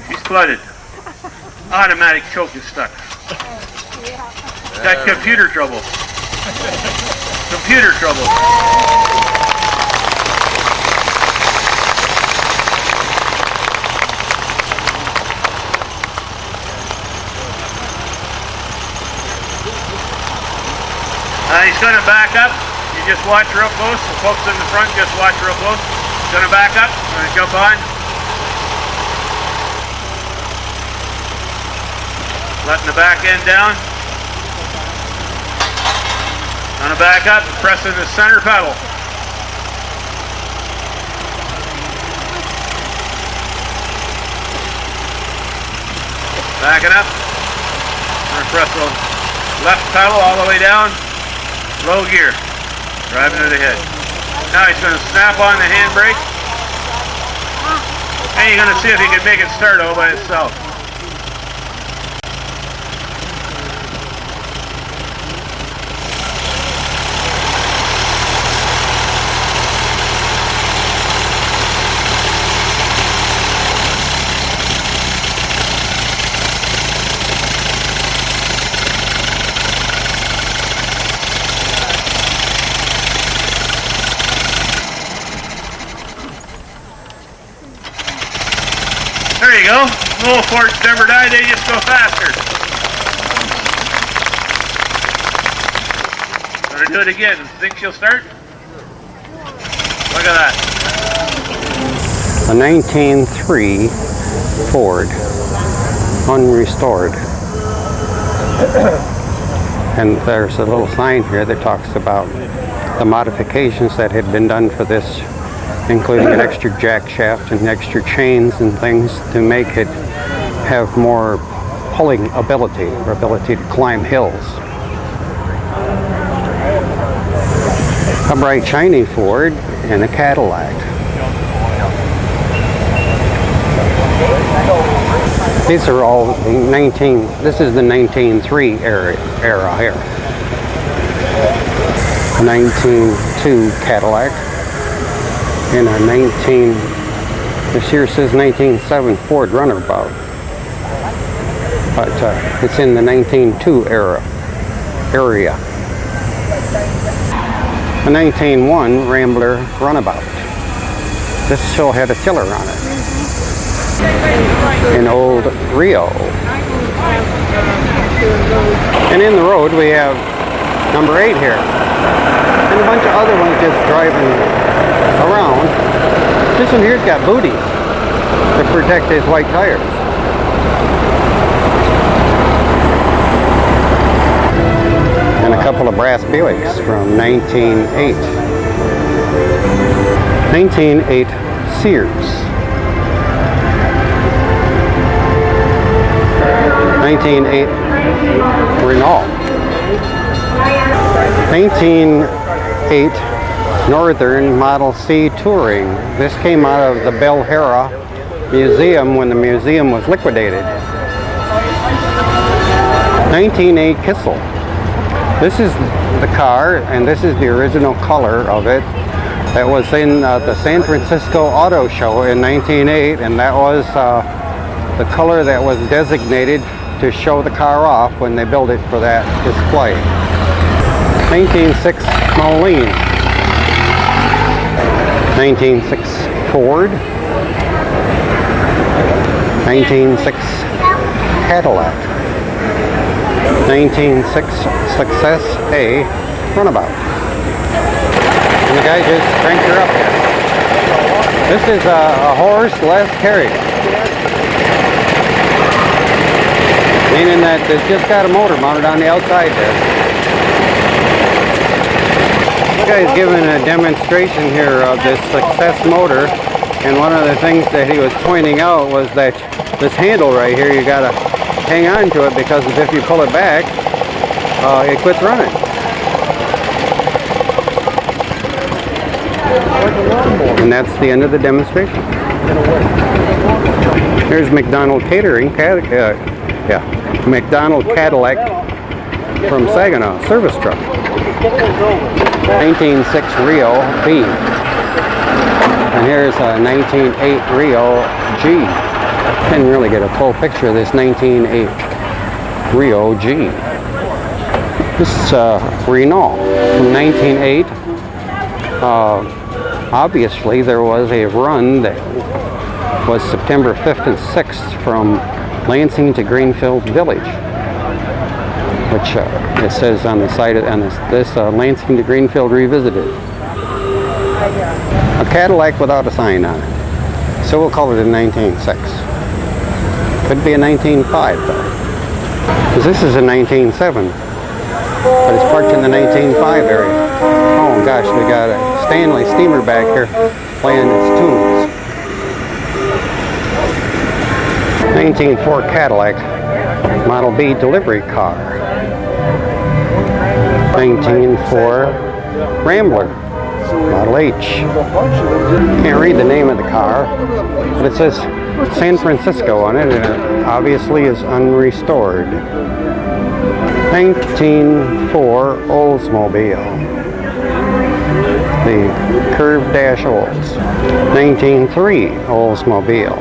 She's flooded. Automatic choke is stuck. Got computer trouble. Computer trouble. He's going to back up. You just watch real close. The folks in the front just watch real close. He's going to back up. Going to jump on. Letting the back end down. Going to back up and pressing the center pedal. Backing up. Going to press the left pedal all the way down. Low gear, driving it ahead. Now he's going to snap on the handbrake. And you're going to see if he can make it start all by itself. There you go. Little Fords never die, they just go faster. Gonna do it again. Think she'll start? Look at that. A 1903 Ford, unrestored. And there's a little sign here that talks about the modifications that had been done for this, including an extra jack shaft and extra chains and things to make it have more pulling ability or ability to climb hills. A bright shiny Ford and a Cadillac. These are all this is the 1903 era here. A 1902 Cadillac. In a this here says 1907 Ford Runabout, but it's in the 1902 area. A 1901 Rambler Runabout. This still had a tiller on it. An old Rio. And in the road we have number 8 here, and a bunch of other ones just driving around. This one here's got booties to protect his white tires. And a couple of brass Buicks from 1908. 1908 Sears. 1908 Renault. 1908 Northern Model C Touring. This came out of the Bel Hera Museum when the museum was liquidated. 1908 Kissel. This is the car, and this is the original color of it. That was in the San Francisco Auto Show in 1908, and that was the color that was designated to show the car off when they built it for that display. 1906 Moline. 1906 Ford, 1906 Cadillac, 196 Success A runabout. And the guy just cranked her up here. This is a horseless carriage, meaning that it's just got a motor mounted on the outside there. This guy's giving a demonstration here of this Success motor, and one of the things that he was pointing out was that this handle right here, you gotta hang on to it, because if you pull it back, it quits running. And that's the end of the demonstration. Here's McDonald Catering, McDonald Cadillac from Saginaw, service truck. 1906 Rio B. And here's a 1908 Rio G. Didn't really get a full picture of this 1908 Rio G. This is Renault from 1908. Obviously, there was a run that was September 5th and 6th from Lansing to Greenfield Village, which it says on the side of this Lansing to Greenfield Revisited. A Cadillac without a sign on it. So we'll call it a 1906. Could be a 1905 though. Because this is a 1907. But it's parked in the 1905 area. Oh gosh, we got a Stanley steamer back here playing its tunes. 1904 Cadillac Model B delivery car. 1904 Rambler Model H. Can't read the name of the car, but it says San Francisco on it, and it obviously is unrestored. 1904 Oldsmobile. The curved dash Olds. 1903 Oldsmobile.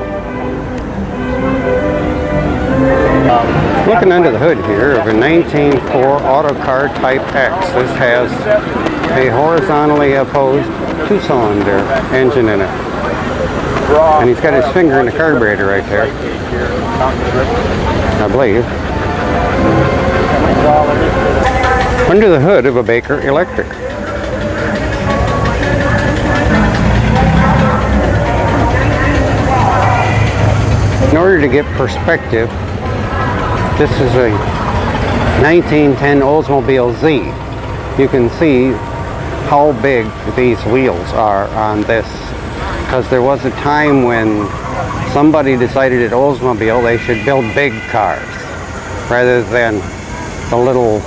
Looking under the hood here of a 1904 Autocar Type X. This has a horizontally opposed 2-cylinder engine in it. And he's got his finger in the carburetor right there, I believe. Under the hood of a Baker Electric. In order to get perspective, this is a 1910 Oldsmobile Z. You can see how big these wheels are on this, because there was a time when somebody decided at Oldsmobile they should build big cars rather than the little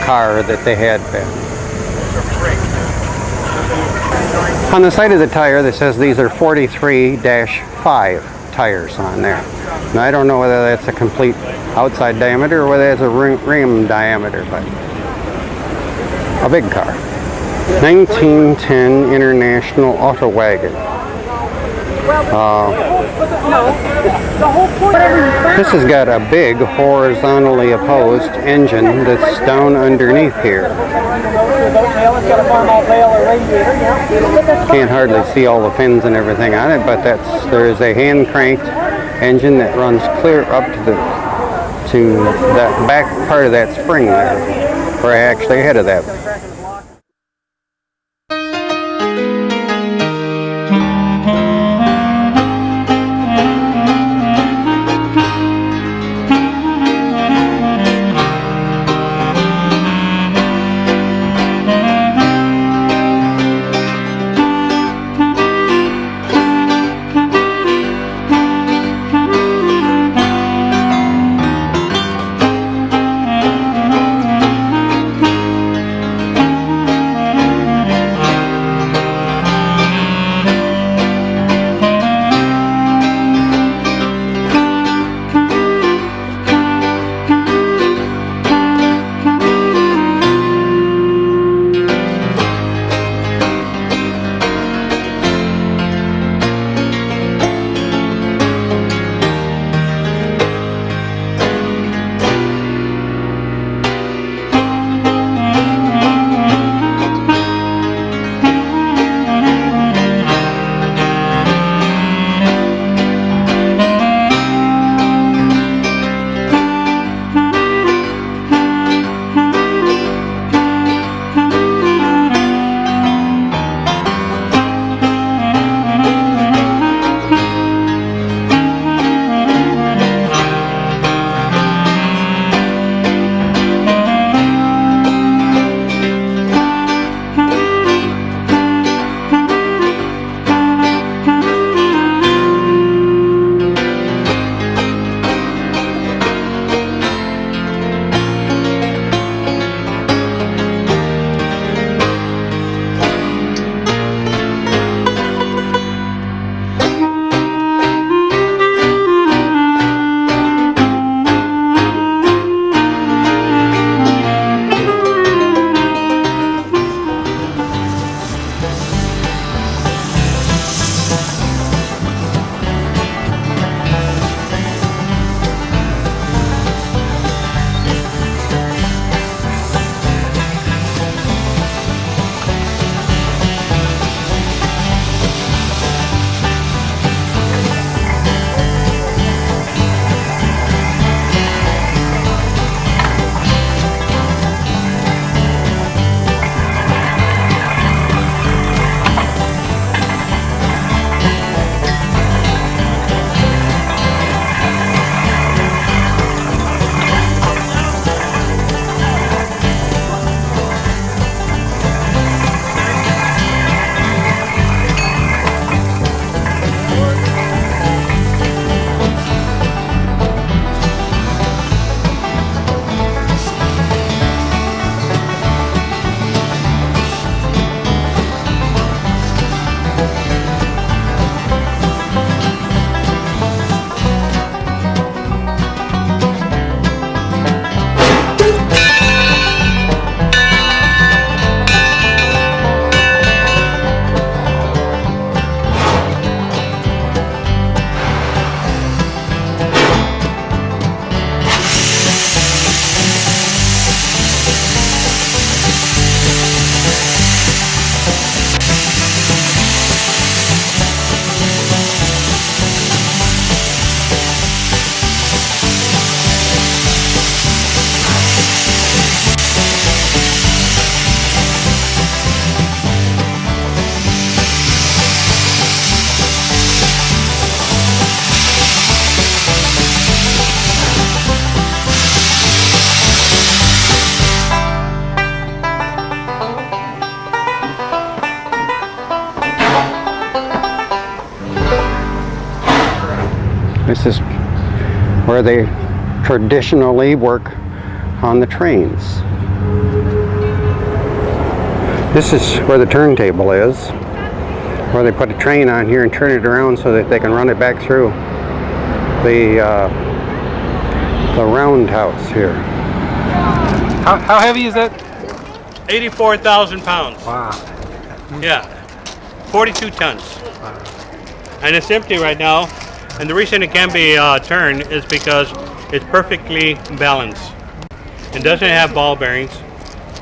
car that they had then. On the side of the tire, that says these are 43-5 tires on there. Now, I don't know whether that's a complete outside diameter or whether that's a rim diameter, but a big car. 1910 International Auto Wagon. This has got a big horizontally opposed engine that's down underneath here. Can't hardly see all the fins and everything on it, but there is a hand cranked engine that runs clear up to that back part of that spring there, or actually ahead of that. This is where they traditionally work on the trains. This is where the turntable is, where they put a train on here and turn it around so that they can run it back through the roundhouse here. How heavy is that? 84,000 pounds. Wow. Yeah, 42 tons. Wow. And it's empty right now. And the reason it can be turned is because it's perfectly balanced. It doesn't have ball bearings.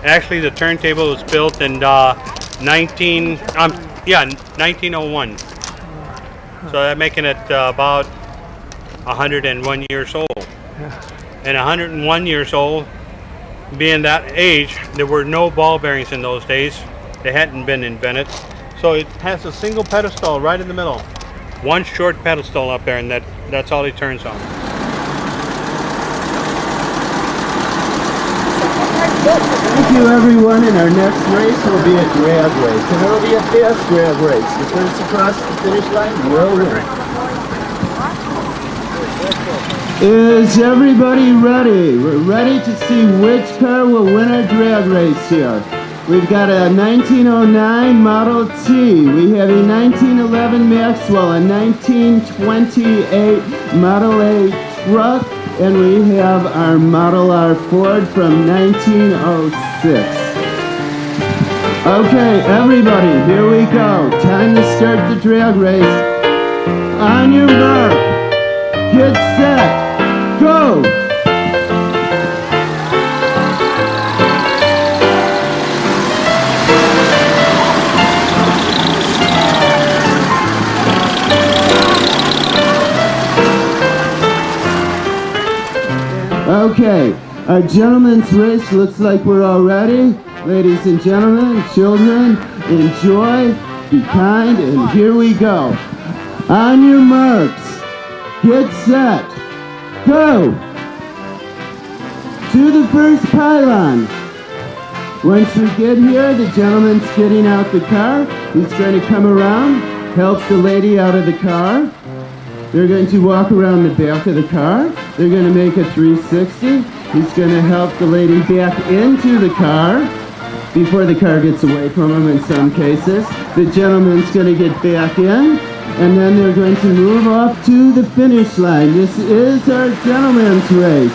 Actually, the turntable was built in 1901. So that making it about 101 years old. And 101 years old, being that age, there were no ball bearings in those days. They hadn't been invented. So it has a single pedestal right in the middle. One short pedestal up there, and that's all it turns on. Thank you, everyone, and our next race will be a drag race, and it'll be a fast drag race. The first across the finish line will win. Is everybody ready? We're ready to see which car will win our drag race here. We've got a 1909 Model T. We have a 1911 Maxwell, a 1928 Model A truck, and we have our Model R Ford from 1906. Okay, everybody, here we go. Time to start the drag race. On your mark, get set, go! Okay, our gentleman's race looks like we're all ready. Ladies and gentlemen, children, enjoy, be kind, and here we go. On your marks, get set, go! To the first pylon. Once we get here, the gentleman's getting out the car. He's going to come around, help the lady out of the car. They're going to walk around the back of the car. They're going to make a 360. He's going to help the lady back into the car before the car gets away from him in some cases. The gentleman's going to get back in, and then they're going to move off to the finish line. This is our gentleman's race.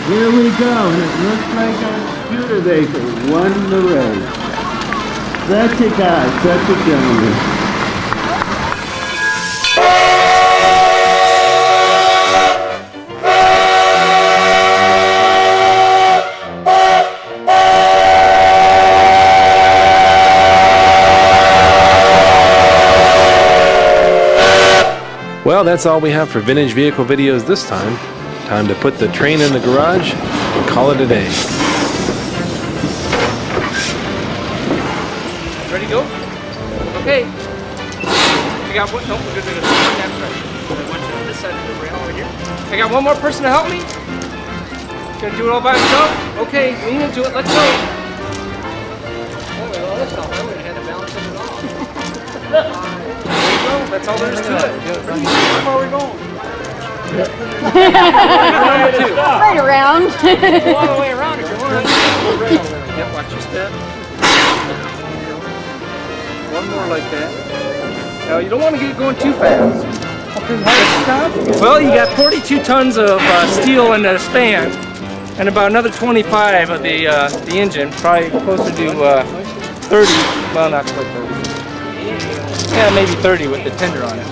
Here we go, and it looks like our Studebaker won the race. Such a guy, such a gentleman. Well, that's all we have for vintage vehicle videos this time. Time to put the train in the garage and call it a day. Ready to go? Okay. I got one. No, we're good. That's right. I want you on this side of the rail over here. I got one more person to help me. Gonna do it all by himself? Okay, lean into it. Let's go. Oh, well, that's not. I would have had to balance it at all. That's all there is to it. How far are we going? Right around. Go all the way around if you want. Yep, watch your step. One more like that. Now you don't want to get going too fast. Well, you got 42 tons of steel in the span, and about another 25 of the engine, probably closer to 30. Well, not quite 30. Yeah, maybe 30 with the tender on it.